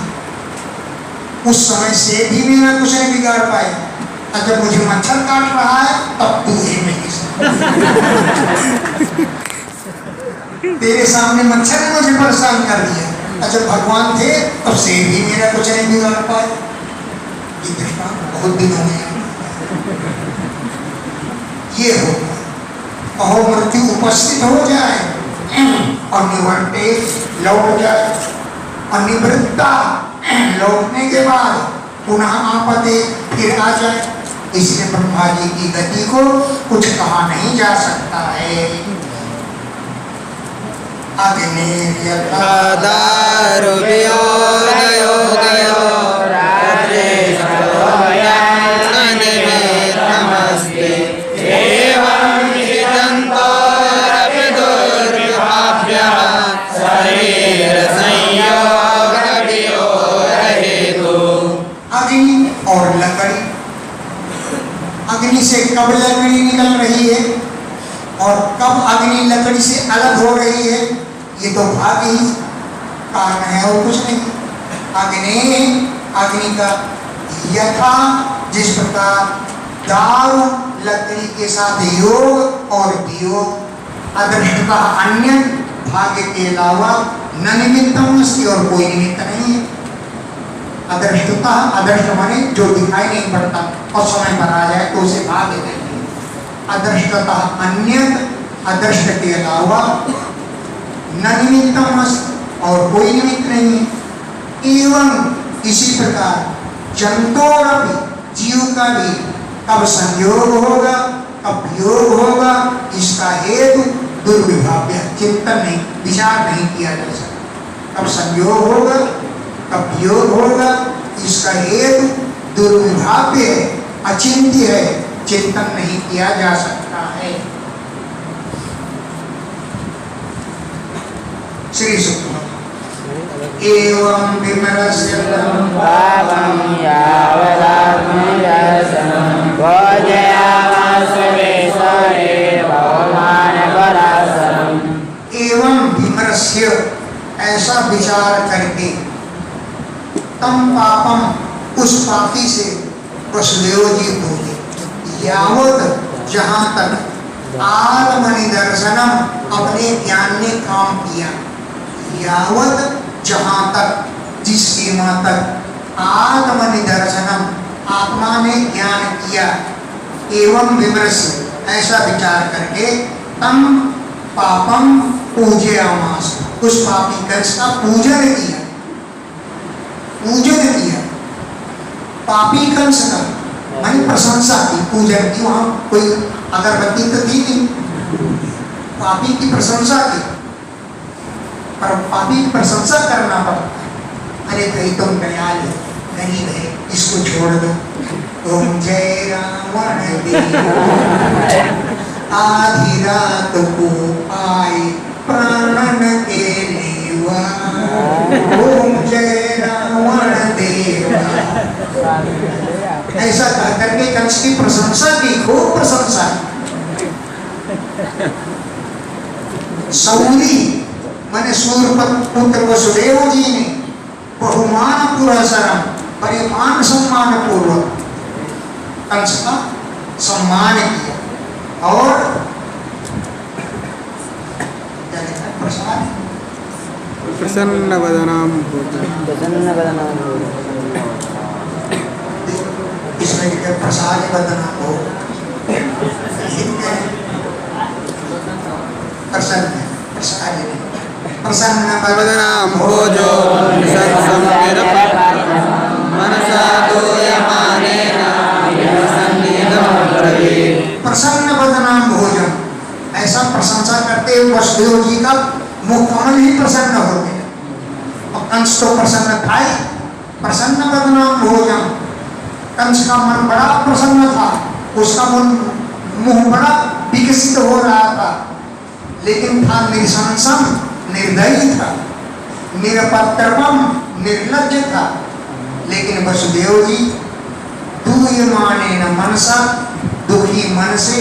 उस समय से भी मेरा कुछ नहीं बिगाड़ पाए, और जब मुझे मच्छर काट रहा है तब तू ही नहीं। तेरे सामने मच्छर ने मुझे परेशान कर दिया, और जब भगवान थे तब से भी मेरा कुछ नहीं बिगाड़ पाए। ये दृष्टांत बहुत दिनों में ये हो, अहो मृत्यु उपस्थित हो जाए और निवर्ते लौट जाए, और निवृत्ता लौटने के बाद पुनः आपत्ति फिर आ जाए। इसलिए ब्रह्मा जी की गति को कुछ कहा नहीं जा सकता है। अग्नि और लकड़ी, अग्नि से कब लकड़ी निकल रही है और कब अग्नि लकड़ी से अलग हो रही है, ये तो भाग्य ही कारण है और कुछ नहीं। अग्नि का यथा जिस प्रकार दारू लकड़ी के साथ योग और वियोग, अदृष्टता अन्य भाग्य के अलावा न निमित्तम अस्ति, और कोई निमित्त नहीं है। अदृष्टता, अदृष्ट माने जो दिखाई नहीं पड़ता और समय पर आ जाए तो उसे भाग्य कहते हैं। अदृष्टता अन्य, अदृष्ट के अलावा न निमित्तम अस्ति, और कोई निमित्त नहीं है। एवं इसी प्रकार जंतोरपि, जीव का भी कब संयोग होगा कब वियोग होगा, इसका हेतु दुर्विभाव्य, चिंतन नहीं, विचार नहीं किया जा सकता। कब संयोग होगा कब वियोग होगा, इसका हेतु दुर्विभाव्य है, अचिंत्य है, चिंतन नहीं किया जा सकता है। श्री सुख एवं विमरस्य पावं यावदात्मदर्शनं भोजयामास वेशरे भगवानपराशरम्। एवं विमरस्य, ऐसा विचार करके, तम पापम, उस पापी से वसुदेव जी बोले, यावत, जहाँ तक आत्मनिदर्शनम, अपने ज्ञान ने काम किया, यावत, जहाँ तक, जिस सीमा तक, आत्मनिदर्शनम, आत्मा ने ज्ञान किया, एवं विमर्श, ऐसा विचार करके, तम पापम पूजयामास, उस पापी कंस का पूजन किया, पूजन किया। पापी कंस का मानी प्रशंसा की, पूजन की, वहां कोई अगरबत्ती तो थी नहीं, पापी की प्रशंसा की, पर पापी की प्रशंसा करना पड़ता। अरे भाई तुम दयाल हो, गरीब है, इसको छोड़ दो। तुम जय रावण आधी रात को आए प्राणन के लेवा, ओम जय रावण देवा। ऐसा कह करके कंस की प्रशंसा की, खूब प्रशंसा। सौरी मैंने सूर्यपुत्र वसुदेव जी ने बहुमान पुरस्सरम बड़े मान सम्मान पूर्वक कंस का सम्मान किया और क्या लिखा है? प्रसाद प्रसन्न वदनाम इसमें लिखा प्रसाद बदना हो प्रसन्न प्रसाद प्रसन्न वदनाम भोजो मनसा दूयमानेन सन्निधं ब्रवीत्। प्रसन्न बदनाम भोजन, ऐसा प्रशंसा करते हुए वसुदेव जी का मुख कमल ही प्रसन्न हो गया और कंस तो प्रसन्न था ही। प्रसन्न बदनाम भोजन, कंस का मन बड़ा प्रसन्न था, उसका मुंह बड़ा विकसित हो रहा था, लेकिन था निशंसम, निर्दयी था, निरपत्रपम, निर्लज्ज था। लेकिन वसुदेव जी दूयमानेन मनसा, दुखी मन से,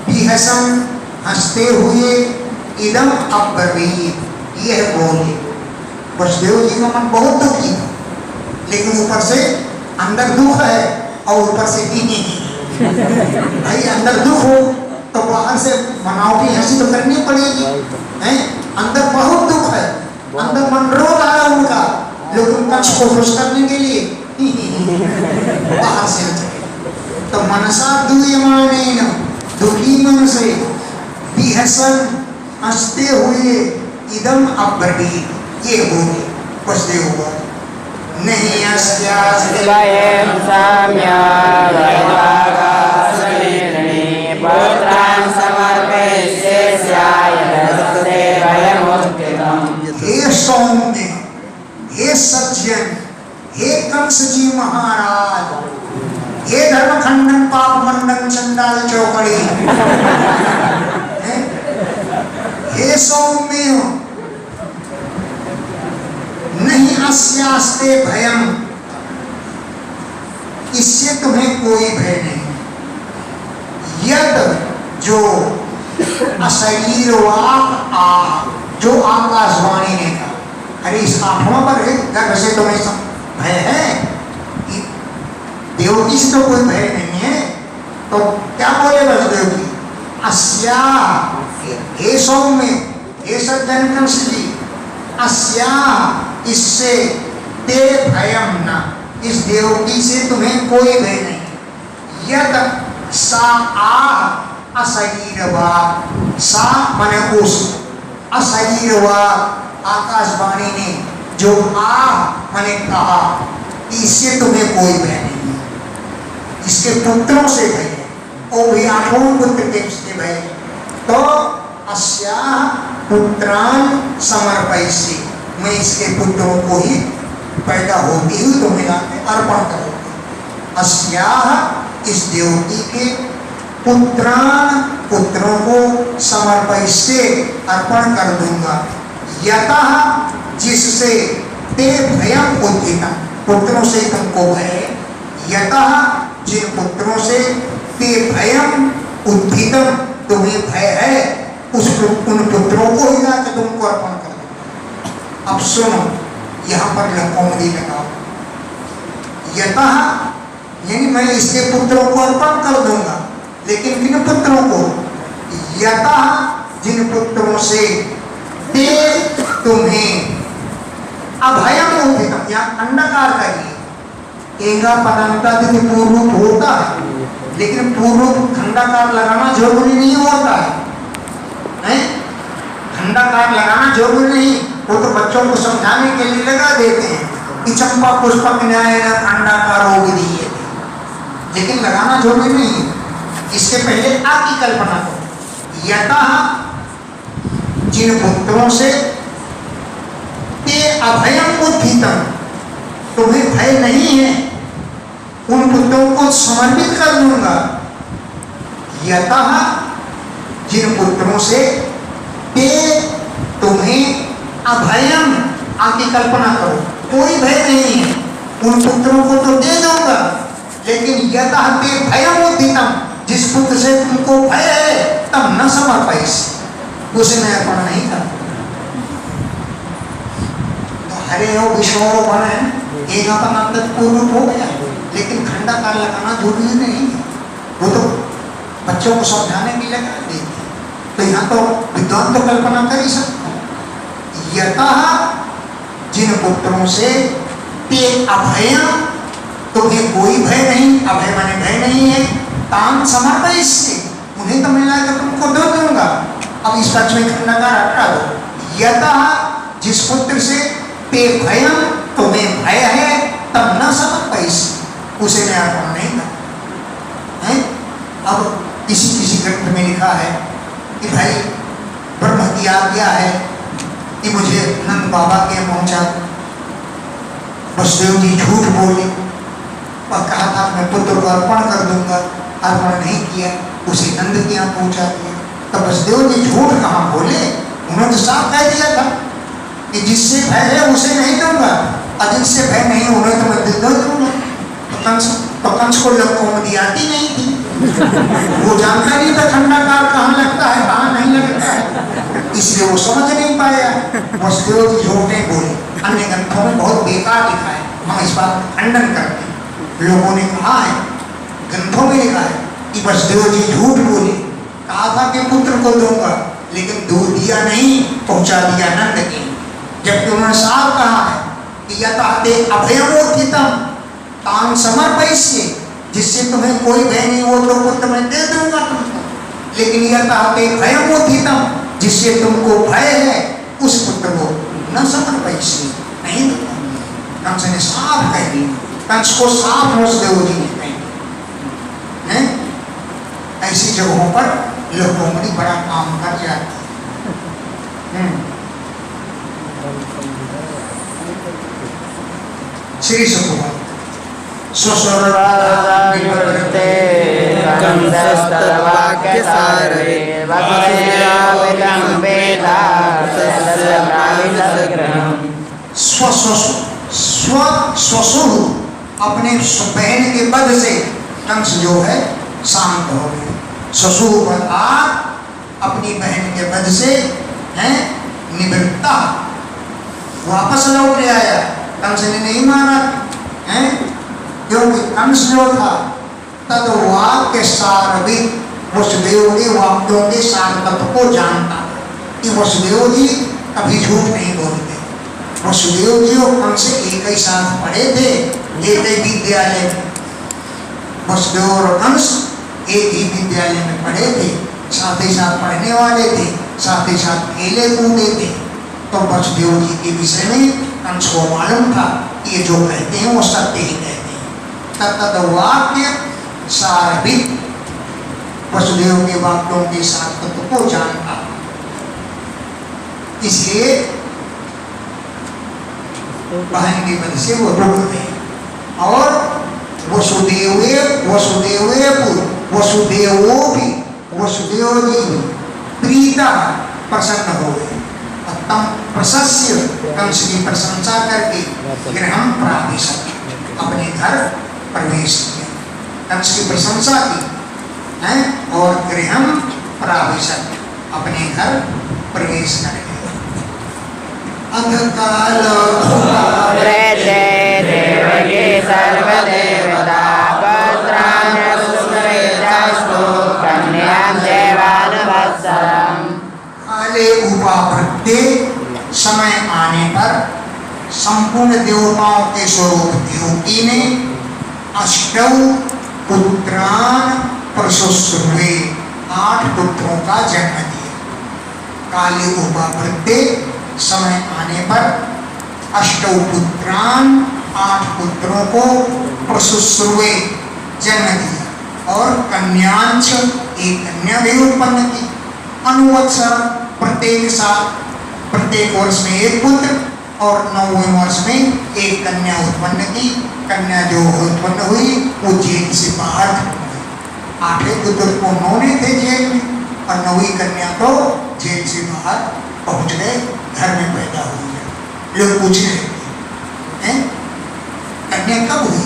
विहसन, हंसते हुए, इदम अब्रवीत, यह बोले। वसुदेव जी का मन बहुत दुखी था, लेकिन ऊपर से अंदर दुख है और ऊपर से भाई अंदर दुख हो तो बाहर से बनावटी हंसी तो करनी पड़ेगी, हैं? अंदर बहुत दुख है, अंदर मन रो रहा है उनका, लेकिन कंस को खुश करने के लिए बाहर से तो मनसा दूयमानेन, दुखी मन से, विहसन, हंसते हुए, इदम अब्रवीत, ये बोले वसुदेव बोले। नहीं अस्यास्ति वयं साम्या वैवागासुरीर्णि पुत्रान् समर्पयिष्याय तस्ते वयमुत्थितम्। हे सौम्य, हे सज्जन, हे कंस जी महाराज, हे धर्मखंडन पाप मंडन चंडाल चौकड़ी, हे सौम्य, नहीं अस्यास्ते भयम, इससे तुम्हें कोई भय नहीं। यद, जो अशरीरवाक आ, जो आकाशवाणी ने कहा, अरे इस आत्मा पर गर्भ से तुम्हें भय है, देवकी से तो कोई भय नहीं है, तो क्या बोले वसुदेव जी? अस्या, हे सौम्य, हे सज्जन कंस जी, अस्या, इससे, ते भयम न, इस देवकी से तुम्हें कोई भय नहीं। यद सा आ अशरीरवा, सा माने उस, अशरीरवा आकाशवाणी ने जो आ माने कहा, इससे तुम्हें कोई भय नहीं, इसके पुत्रों से भय है, वो भी 8 पुत्र के उसके भय। तो अस्या पुत्रान समर्पयिष्ये, मैं इसके पुत्रों को ही पैदा होती हुई तुम्हें अर्पण करूंगी। अस्या, इस देवकी के पुत्रान, पुत्रों को समर्पयिष्ये, अर्पण कर दूंगा। यतः, जिससे, ते भयम उद्धितम्, पुत्रों से तुमको भय, यतः, जिन पुत्रों से, ते भयम उद्धितम्, तुम्हें भय है, उन पुत्रों को ही लाकर तुमको अर्पण कर दो। अब सुनो, यहाँ पर लकौमदी लगाओ। यतः, यानी मैं इसके पुत्रों को अर्पण कर दूंगा, लेकिन किन पुत्रों को? यतः, जिन पुत्रों से, ते तुम्हें अभयम उद्धितम्, यहाँ अंडकार करिए, एंगा पदांतादि पूर्व होता है, लेकिन पूर्व खंडाकार लगाना जरूरी नहीं होता है, खंडाकार लगाना जरूरी नहीं, वो तो बच्चों को समझाने के लिए लगा देते हैं कि चंपा पुष्पक न्याय खंडाकार हो दिए, लेकिन लगाना जरूरी नहीं। इसके पहले आ की कल्पना करो। यतः, जिन पुत्रों से, ते अभयम उद्धितम्, तुम्हें भय नहीं है, उन पुत्रों को समर्पित कर दूंगा। यतः, जिन पुत्रों से, ते तुम्हें अभयम, आकी कल्पना करो, कोई भय नहीं है, उन पुत्रों को तो दे दूंगा, लेकिन यतः ते भयम उद्धितम्, जिस पुत्र से तुमको भय है, तब न समर्पयिष्ये, उसे मैं अर्पण नहीं करता। हरे हो विष्णु बन है, एक अपन अंदर पूर्ण हो गया, लेकिन खंडाकार लगाना जरूरी नहीं है। वो तो बच्चों को समझाने के लिए लगा देते। तो यहाँ तो विद्वान तो कल्पना कर ही सकता है। यतः जिन पुत्रों से ते अभय, तुम्हें कोई भय नहीं, अभय माने भय नहीं है, तान समर्पय से, उन्हें तो मिला कर तुमको दे दूंगा। अब इस पक्ष में खंडाकार हटा दो। यतः जिस पुत्र से ते भयम, तुम्हें भय है, तब न समर्पय से, उसे मैं अर्पण नहीं करता। अब किसी ग्रंथ में लिखा है कि भाई ब्रह्म की आज्ञा है कि मुझे नंद बाबा के पहुंचा। वसुदेव जी झूठ बोले और कहा था मैं पुत्र को अर्पण कर दूंगा, अर्पण नहीं किया, उसे नंद के यहाँ पहुंचा दिया। तब वसुदेव जी झूठ कहाँ बोले, उन्होंने तो साफ कह दिया था कि जिससे भय है उसे नहीं दूंगा, और जिससे भय नहीं उन्हें तो मैं दे दूंगा। तो कंस को कौमुदी आती नहीं थी, वो जानता नहीं था खंडाकार कहाँ लगता है कहाँ नहीं लगता है, इसलिए वो समझ नहीं पाया। वसुदेव जी झूठ नहीं बोले। अन्य ग्रंथों में बहुत बेकार लिखा है, हम इस बात का खंडन करते हैं। लोगों ने कहा है, ग्रंथों में लिखा है कि वसुदेव जी झूठ बोले, कहा था कि पुत्र को दूंगा, लेकिन दूध दिया नहीं, पहुंचा दिया नंद के। जबकि उन्होंने साफ कहा है कि यथाते अभयमोर्थितम तान समर्पयिष्ये, जिससे तुम्हें कोई भय नहीं हो तो पुत्र मैं दे दूंगा तुमको। लेकिन यथाते भयमोर्थितम, जिससे तुमको भय है, उस पुत्र को न समर्पयिष्ये, नहीं दूंगा। कंस ने साफ कह दिया, कंस को साफ वसुदेव जी ने कह दिया। ऐसी जगहों पर लोगों में बड़ा काम कर जाते हैं। श्री सुकुमार स्वस्वरते कंसस्तवाक्यसारे वक्रेणाविलम्बेता तस्याभिसग्रहम्। स्वसुर अपने बहन के वध से कंस जो है शांत हो गए। ससुर अपनी बहन के वध से है निवृत्ता, वापस लौट आया। कंस ने नहीं मारा है, क्योंकि कंस जो था तद वाक्य सारविद, वसुदेव के वाक्यों के सार तत्व को जानता कि वसुदेव जी कभी झूठ नहीं बोलते। वसुदेव जी और कंस एक ही साथ पढ़े थे, एक ही विद्यालय में। वसुदेव और कंस एक ही विद्यालय में पढ़े थे, साथ ही साथ पढ़ने वाले थे, साथ ही साथ खेले कूदे थे। तो वसुदेव जी के विषय में कंस को मालूम था कि ये जो कहते हैं वो सत्य ही कहते हैं। तद वाक्य सारविद, वसुदेव के वाक्यों के सार तत्व को जानता, इसलिए बहन की वजह से वो रुक गए। और वसुदेव जी प्रीता प्रसन्न हो गए। तम प्रशस्य, कंस की प्रशंसा करके गृहं प्राविशत्, अपने घर प्रवेश किया। कंस की प्रशंसा की है और गृहं प्राविशत्, अपने घर प्रवेश कर गए। अंधकाल प्रेते देवकी सर्वदेवता पुत्रान् सुस्मरेतास्तु कन्यां देवानवत्सरम्। काले उपावृत्ते, समय आने पर संपूर्ण देवताओं के स्वरूप देवकी ने अष्टौ पुत्रान प्रशुश्रुवे, 8 पुत्रों का जन्म दिया। काले उपावृत्ते, समय आने पर अष्टौ पुत्रान, 8 पुत्रों को प्रशुश्रुवे, जन्म दिया। और कन्यांच, एक कन्या भी उत्पन्न की। अनुवत्सर, प्रत्येक साल प्रत्येक वर्ष में एक पुत्र, और 9वें वर्ष में एक कन्या उत्पन्न की। कन्या जो उत्पन्न हुई वो जेल से बाहर हुई। 8वें पुत्र को 9 थे जेल में, और 9वीं कन्या तो जेल से बाहर पहुंच गए, घर में पैदा हुई है। लोग पूछ रहे हैं कन्या कब हुई?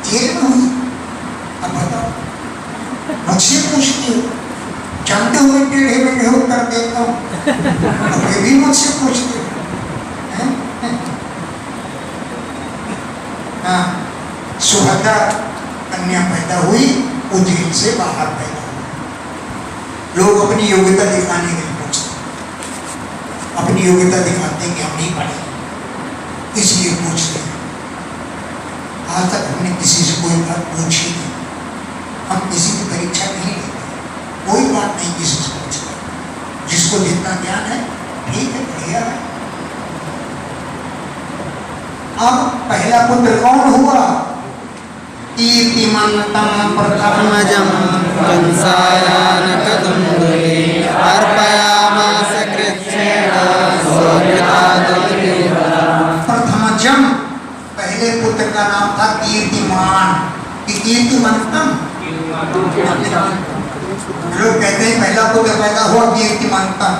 जेल में हुई। अब बताओ, मुझसे पूछती हो, जानते हुए टेढ़े मेढ़े उत्तर देता हूँ, अभी भी मुझसे पूछते हैं। हाँ, सुभद्रा कन्या पैदा हुई, उज्जैन से बाहर पैदा हुई। लोग अपनी योग्यता दिखाने के लिए पूछते, अपनी योग्यता दिखाते हैं कि हम नहीं पढ़े, इसलिए पूछते हैं। आज तक हमने किसी से कोई बात पूछी नहीं, हम किसी की परीक्षा नहीं लेते, कोई बात नहीं किसी से पूछते। जिसको जितना ज्ञान है ठीक है, बढ़िया है। अब पहला पुत्र कौन हुआ? कीर्तिमन्तं प्रथमजं कंसायानकदुन्दुभि अर्पयामास कृच्छ्रेण सोऽभ्यतातुः। प्रथमजं, पहले पुत्र का नाम था कीर्तिमान। कीर्तिमंतम, लोग कहते हैं पहला पुत्र पैदा हुआ कीर्तिमंतम,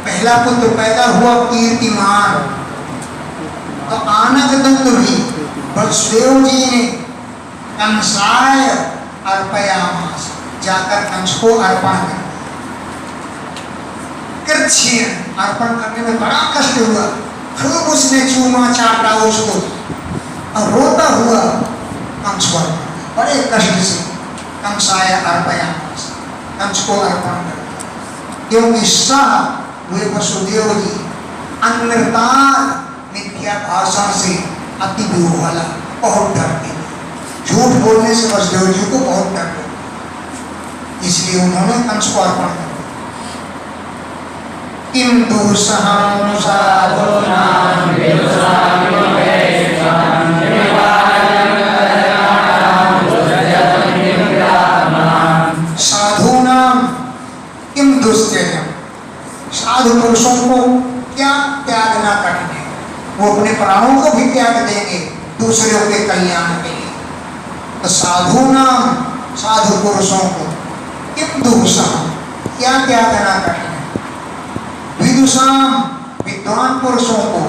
पहला पुत्र पैदा हुआ कीर्तिमान। तो आनकदुन्दुभि, वसुदेव जी ने कंसाय अर्पयामास, जाकर कंस को अर्पण कर कृच्छ्रेण, अर्पण करने में बड़ा कष्ट हुआ। खूब उसने चूमा चाटा उसको और रोता हुआ कंस को बड़े कष्ट से कंसाय अर्पयामास, कंस को अर्पण कर। क्योंकि सह वे वसुदेव जी अन्नदान मिथ्या भाषण से अति विह्वला, बहुत डरते थे। झूठ बोलने से वसुदेव जी को बहुत डर लगा, इसलिए उन्होंने कंस को अर्पण कर। किंतु सहं साधूनां किम दुस्त्यजम, साधु पुरुषों को क्या त्यागना कठिन है। वो अपने प्राणों को भी त्याग देंगे दूसरों के कल्याण के लिए। तो साधु पुरुषों को किम दुस्सहं, क्या त्यागना कठिन है। विदुषाम, विद्वान पुरुषों को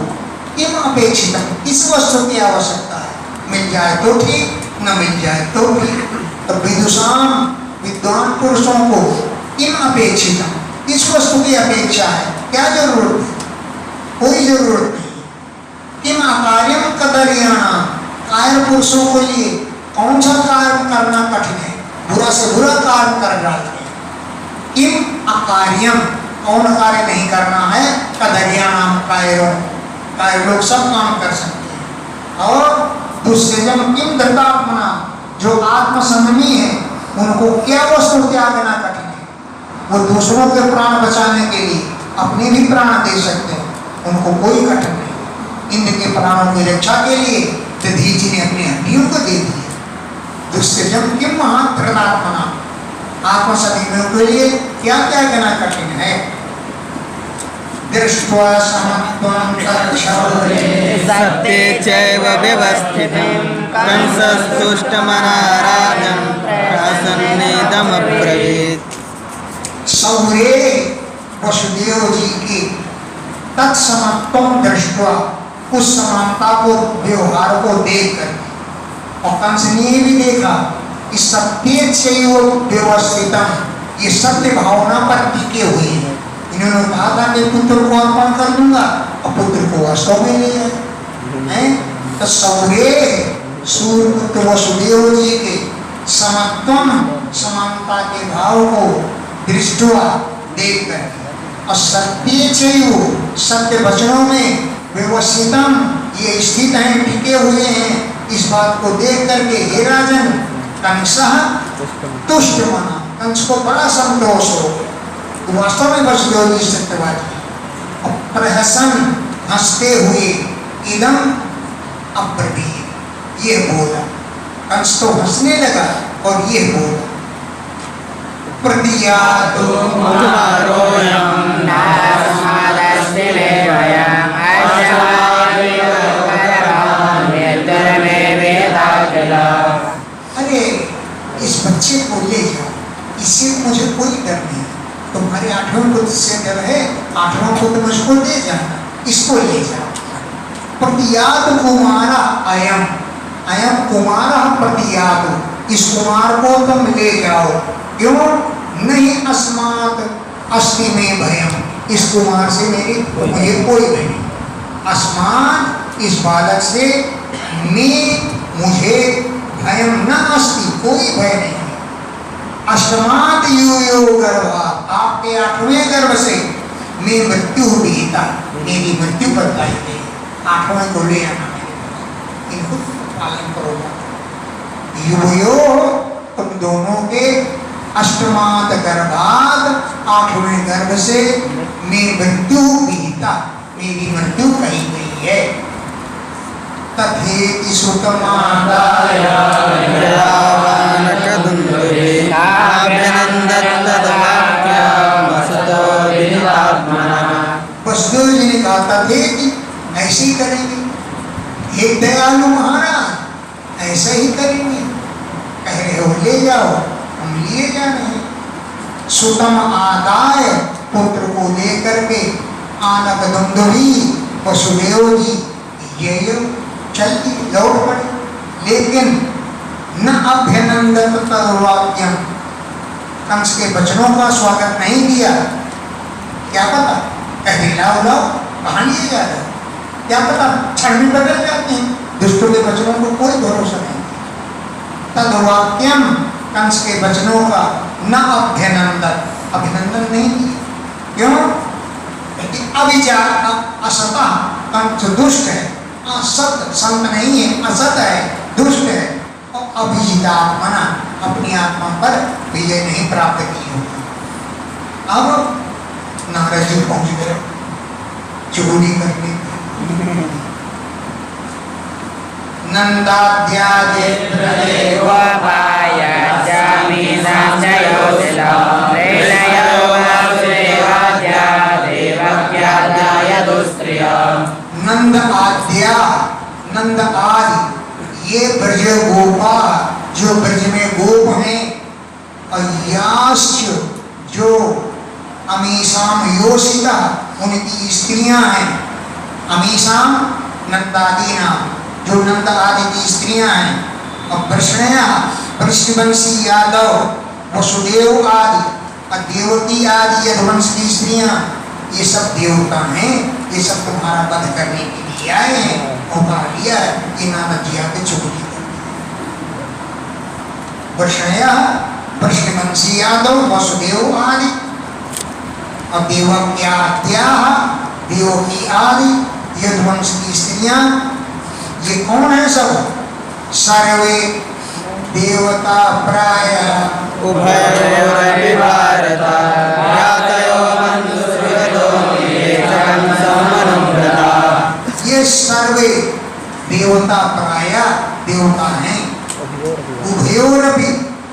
किम अपेक्षितम, किस वस्तु की आवश्यकता है। मिल जाए तो ठीक, न मिल जाए तो ठीक। तो विदुषाम, विद्वान पुरुषों को किम अपेक्षितम, किस वस्तु की अपेक्षा है, क्या जरूरत है, कोई जरूरत नहीं। किम अकार्यम कदर्याणा, कायर पुरुषों के लिए कौन सा कार्य करना कठिन है, बुरा से बुरा कार्य कर डालते हैं। किम अकार्यम, कौन कार्य नहीं करना है, कदर्याणाम, कायरों, कायर लोग सब काम कर सकते हैं। और दूसरे जब किम धृतात्मना, जो आत्मसंयमी है, उनको क्या वस्तु त्यागना कठिन है। वो दूसरों के प्राण बचाने के लिए अपने भी प्राण दे सकते हैं, उनको कोई कठिन नहीं। इंद्र के प्राणों की रक्षा के लिए दधीचि ने अपनी हड्डियों को दे दिया। दुष्यजम किम महाधृतात्मना, आत्मसंयमियों के लिए क्या त्यागना कठिन है। दृष्ट्वा समत्वं तच्छौर्ये सत्ये चैव व्यवस्थितं कंसस्तुष्टमना राजन् प्रसन्नेदमब्रवीत्। शौर्ये, वसुदेव जी की तत्समत्वं दृष्ट्वा, उस समानता को, व्यवहार को देख कर, और कंस ने भी देखा कि सत्य चैव व्यवस्थितम्, ये सत्य भावना पर टिके हुए हैं। इन्होंने कहा था कि पुत्र को अर्पण कर दूंगा, और पुत्र को वास्तव में ले जाए। तो शौर्ये, सूर्यपुत्र वसुदेव जी के समत्वम, समानता के भाव को दृष्टवा, देख कर, और सत्य चैव, सत्य वचनों में, व्यवस्थितम, ये स्थित हैं, टिके हुए हैं, इस बात को देख करके हे राजन, कंसः तुष्ट मना, कंस को बड़ा संतोष हो गया। वास्तव में वसुदेव जी सत्यवादी, प्रहसन, हंसते हुए, इदम अब्रवीत, ये बोला। कंस तो हंसने लगा और ये बोला, प्रतियातु कुमारोऽयं नारमादस्ति मे वयम् मे वेदाखिला। अरे इस बच्चे को ले जाओ, इससे मुझे कोई डर नहीं। तुम्हारे 8वें पुत्र से डर है, 8वां पुत्र मुझको दे जाना, इसको ले जाओ। प्रतियात कुमारा अयम, अयम कुमारा प्रतियात, इस कुमार को तुम ले जाओ। क्यों? नहीं अस्मात् अस्ति में भयम, इस कुमार से मुझे कोई भय नहीं। अस्मात् इस बालक से मुझे भयम न अस्ति, कोई भय नहीं। अष्टमात् यूयो गर्भा, आपके 8वें गर्भ से मैं मृत्यु विहिता, मेरी मृत्यु बताई गई। 8वें को ले आना, इनको पालन करोगा। यूयो तुम दोनों के अष्टमात् गर्भात 8वें गर्भ से मैं मृत्यु विहिता, मेरी मृत्यु कही गई है। तथेति सुतमादाय वसुदेव जी ने कहा तथेति, ऐसे ही करेंगे। हे दयालु महाराज, ऐसा ही करेंगे। कह रहे हो ले जाओ, हम लिए जा रहे हैं। सुतम आदाय, पुत्र को लेकर के आनक दुंदुभी वसुदेव जी ये चल लौट पड़े। लेकिन न अभ्यनंदन तरुवाक्यम, कंस के वचनों का स्वागत नहीं किया। क्या पता कहीं लाओ लाओ कहाँ लिए जा रहे, क्या पता क्षण में बदल जाते हैं। दुष्टों के वचनों को कोई भरोसा नहीं। तदवाक्यम, कंस के वचनों का न अभ्यनंदन, अभिनंदन नहीं किया। क्यों? अविचार असता, कंस दुष्ट है, असत संत नहीं है, असत है, दुष्ट है। और अभिजितात्मना, अपनी आत्मा पर विजय नहीं प्राप्त की होगी। अब नारद जी पहुंच गए चोरी करने। नंदाद्याजे नंद आद्या, नंद आदि ये ब्रज गोपा, जो ब्रज में गोप हैं। अयाश्च, जो अमीसाम योषिता, उनकी स्त्रियां हैं। अमीसाम नंदादि नाम, जो नंद आदि की स्त्रियां हैं। और वृष्णया, वृषवंशी यादव वसुदेव आदि, और देवकी आदि यदुवंश की स्त्रियां, ये सब देवता हैं। ये सब तुम्हारा वध करने के लिए आए हैं। मौका लिया है कि नारद जी आके चुगली कर। वृषणया, वृषवंशी यादव वसुदेव आदि, और देवक्याद्या, देवकी आदि यदुवंश की स्त्रियां। ये कौन है सब? सर्वे देवता प्राय उभयोरपि भारत यातयो बन्धुसुहृदो समनुव्रता। ये सर्वे देवता प्राय देवता हैं। उभयोरपि,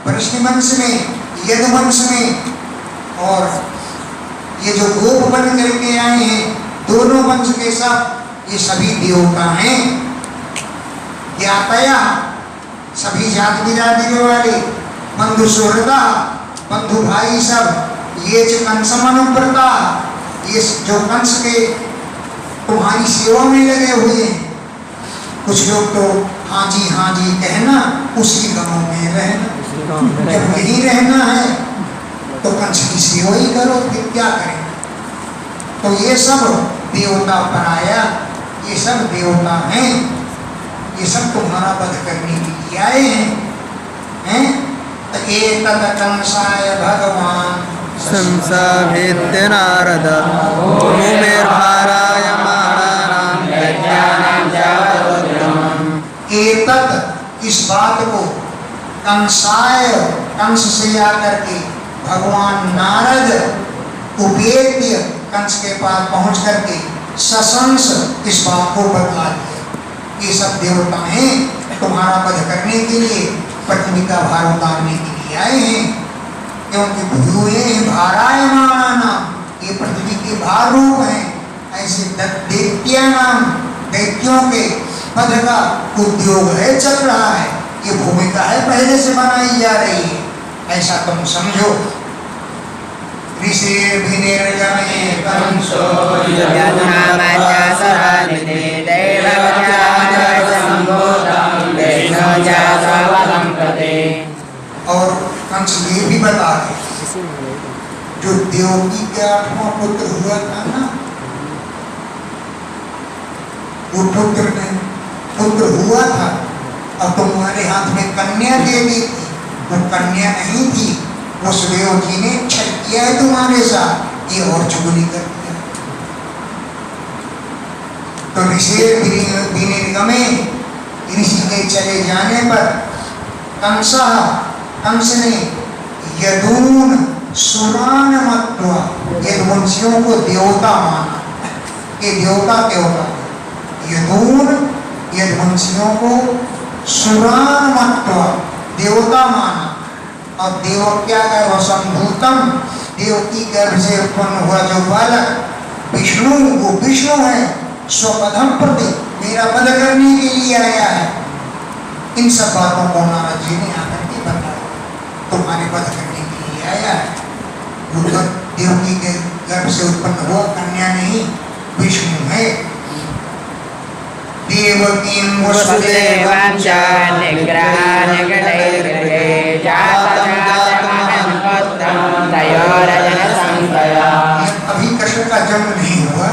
वृषवंश में, यदुवंश में, और ये जो गोप बन करके आए हैं दोनों वंश के सब, ये सभी देवता हैं। ज्ञातया, सभी जाति बिरादरी वाले। बंधु सुहृदा, बंधु भाई सब। ये जो कंसमनुव्रता, ये जो कंस के तुम्हारी सेवा में लगे हुए हैं। कुछ लोग तो हाँ जी कहना, उसी गांव में रहना। जब यही रहना है तो कंस की सेवा ही करो, फिर क्या करें। तो ये सब देवता पराया, ये सब देवता हैं। ये सब तुम्हारा वध करने के लिए आए हैं। तो एतद कंसाय भगवान संसाभेत्य नारद भूमिर्भाराय माणानां यज्ञानां जावदुद्यमम्। एतद, इस बात को, कंसाय, कंस से आकर के भगवान नारद उपेत्य, कंस के पास पहुंच करके सशंस, इस बात को बता दिया। ये सब देवता हैं, तुम्हारा वध करने के लिए, पृथ्वी का भार उतारने के लिए आए हैं। क्योंकि भूये भारायमाना, ये पृथ्वी के भार रूप हैं। ऐसे दैत्या नाम, दैत्यों के वध का उद्योग है, चल रहा है। ये भूमिका है पहले से बनाई जा रही है, ऐसा तुम समझो। कंसो कंस ये भी बता दे, जो देवकी के 8वां पुत्र हुआ था ना, वो पुत्र हुआ था और तुम्हारे हाथ में कन्या दे दी थी, वो कन्या नहीं थी। वसुदेव जी ने छल किया है तुम्हारे साथ, ये और चुगली कर दिया। तो ऋषि के चले जाने पर कंस ने यदून सुरान मत्वा, यदुवंशियों को देवता माना, ये देवता यदून यदुवंशियों को सुरान मत्वा देवता माना। और देव क्या है, वह संभूतम, देव की गर्भ से उत्पन्न हुआ जो बालक विष्णु, वो विष्णु है। स्वपदम प्रति, मेरा पद करने के लिए आया है। इन सब बातों को नारद जी ने आकर के बताया, तुम्हारे पद करने के लिए आया है। वो देवकी के गर्भ से उत्पन्न हुआ कन्या नहीं, विष्णु है। देवकीं वसुदेवं च निग्रहानिकटैर्गृहे जातं जातमहन्पुत्रं तयोरजनसंशया। अभी कृष्ण का जन्म नहीं हुआ,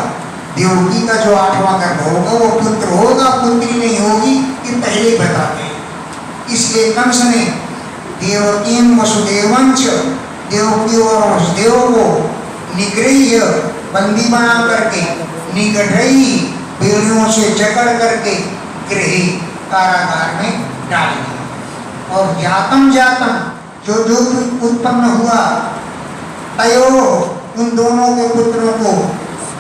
देवकी का जो 8वां गर्भ होगा वो पुत्र होगा, पुत्री नहीं होगी, ये पहले बताते हैं। इसलिए कंस ने देवकीं वसुदेवं च, देवकी और वसुदेव को निगृह्य, बंदी बना करके, निगढ़ई, बेड़ियों से जकड़ करके, गृह, कारागार में डाल दिया। और जातम जो उत्पन्न हुआ, तयो, उन दोनों के पुत्रों को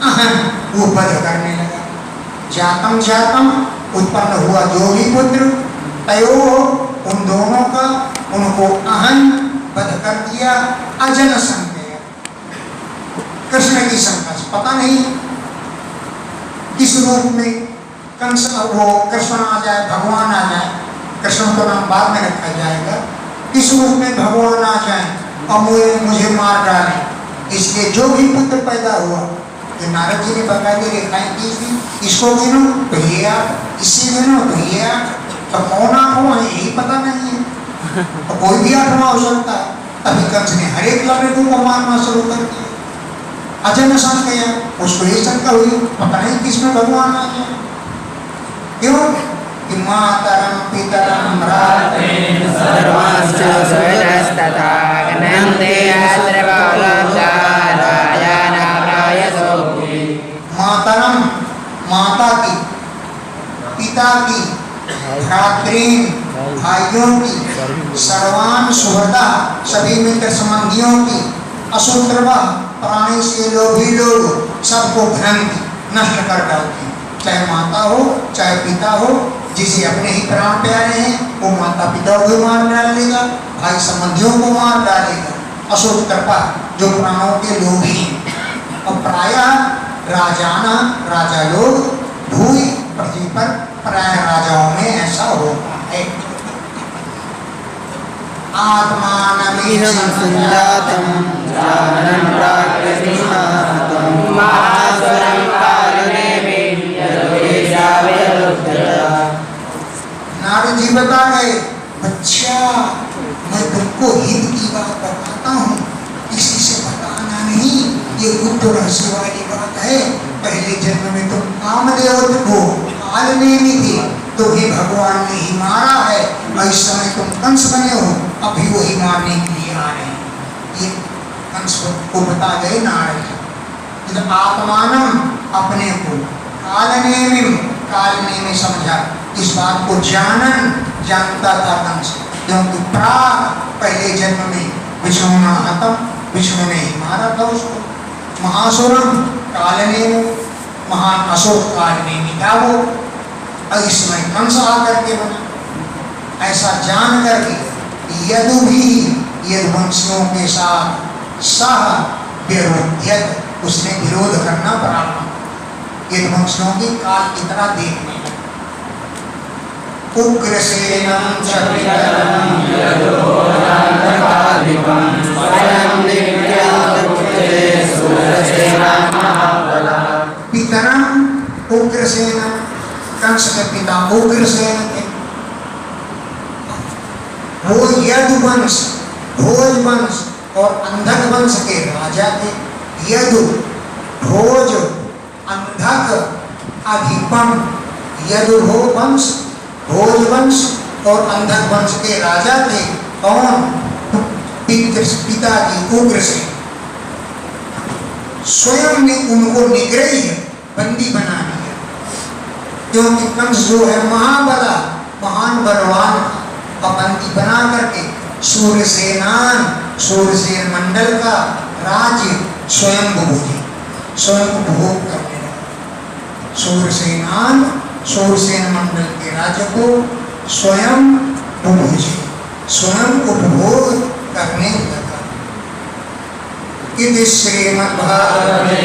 अहन, वो वध करने लगा। जातम उत्पन्न हुआ जो भी पुत्र, तयो, उन दोनों का, उनको अहन वध कर दिया। अजन संज्ञा, कृष्ण की शंका से पता नहीं किस रूप में कंस, वो कृष्ण आ जाए, भगवान आ जाए, कृष्ण का नाम बाद में रखा जाएगा, किस रूप में भगवान आ जाए और मुझे मार डाले। इसलिए जो भी पुत्र पैदा हुआ, जो नारद जी ने बकायदे रेखाएं की थी, इसको गिनो तो ये आप, इसी गिनो तो ये आप, तो कौन आठवां है यही पता नहीं है। तो कोई भी 8वां हो सकता है। तभी कंस ने हर एक लड़के को मारना शुरू कर दिया। अजन सन गया, उसको ये शंका हुई, पता नहीं किसमें भगवान आ गया। क्यों कि मातरम पितरम भ्रातॄन् सर्वांश्च सुहृदस्तथा घ्नन्ते अत्र बहुलब्धा राजाना प्रायसो भुवि। मातरम, माता की, पिता की, भ्रातॄन्, भाइयों की, सर्वान् सुहृदा, सभी मित्र संबंधियों की, असूत्रवा, प्राणी से लोभी लोग, सबको घ्नन्ति, नष्ट कर डालती। चाहे माता हो, चाहे पिता हो, जिसे अपने ही प्राण प्यारे हैं, वो माता पिता को मार डालेगा, भाई संबंधियों को मार डालेगा। असूत्रपा, जो प्राणों के लोभी हैं। और प्रायः राजाना, राजा लोग, भूमि, पृथ्वी पर प्राय राजाओं में ऐसा होता है। इहं संजातं जानन् प्राकृतिमाहतं महासुरं कालनेमि यदुवेशावयरुद्धता। नारद जी बता गए, बच्चा मैं तुमको हित की बात बताता हूँ, किसी से बताना नहीं, ये गुप्त रहस्य वाली बात है। पहले जन्म में तुम कामदेव हो, कालनेमी थी, तो भी भगवान ने ही मारा है, और इस समय तुम कंस बने हो, अभी वही मारने के लिए आ रहे हैं। ये कंस को बता गए नारद। आत्मानम, अपने को, कालनेमिम, कालनेमी समझा, इस बात को जानता था कंस, क्योंकि पहले जन्म में विष्णु ने हतम, विष्णु ने ही मारा था उसको। महासुरम कालनेमी, महान असुर कालनेमी था वो, और इसमें कंस आकर के बना। ऐसा जान करके यदु भी यदुवंशियों के साथ सह विरोध्यत, उसने विरोध करना प्रारंभ। यदुवंशियों की काल की तरह देखने लगा। उग्रसेनम चक्रितरम यदुरान्तकालिकं स्वयं नित्यान्तपुत्रे सुरसेनः महाबलः। पितरम उग्रसेनम, कंस के पिता उग्रसेन थे। वो यदुवंश, भोज वंश और अंधक वंश के राजा थे। यदु भोज अंधक अधिपम, यदु वंश भोज वंश और अंधक वंश के राजा थे। कौन? पिताजी उग्रसेन। स्वयं ने उनको निग्रही बंदी बना लिया, क्योंकि कंस जो है महाबला महान बलवान का बंदी बना करके सूर्यसेन मंडल का राज्य स्वयं भोग करने लगा। सूर्यसेन मंडल के राज्य को स्वयं उपभोग करने लगा। इति श्रीमद्भागवते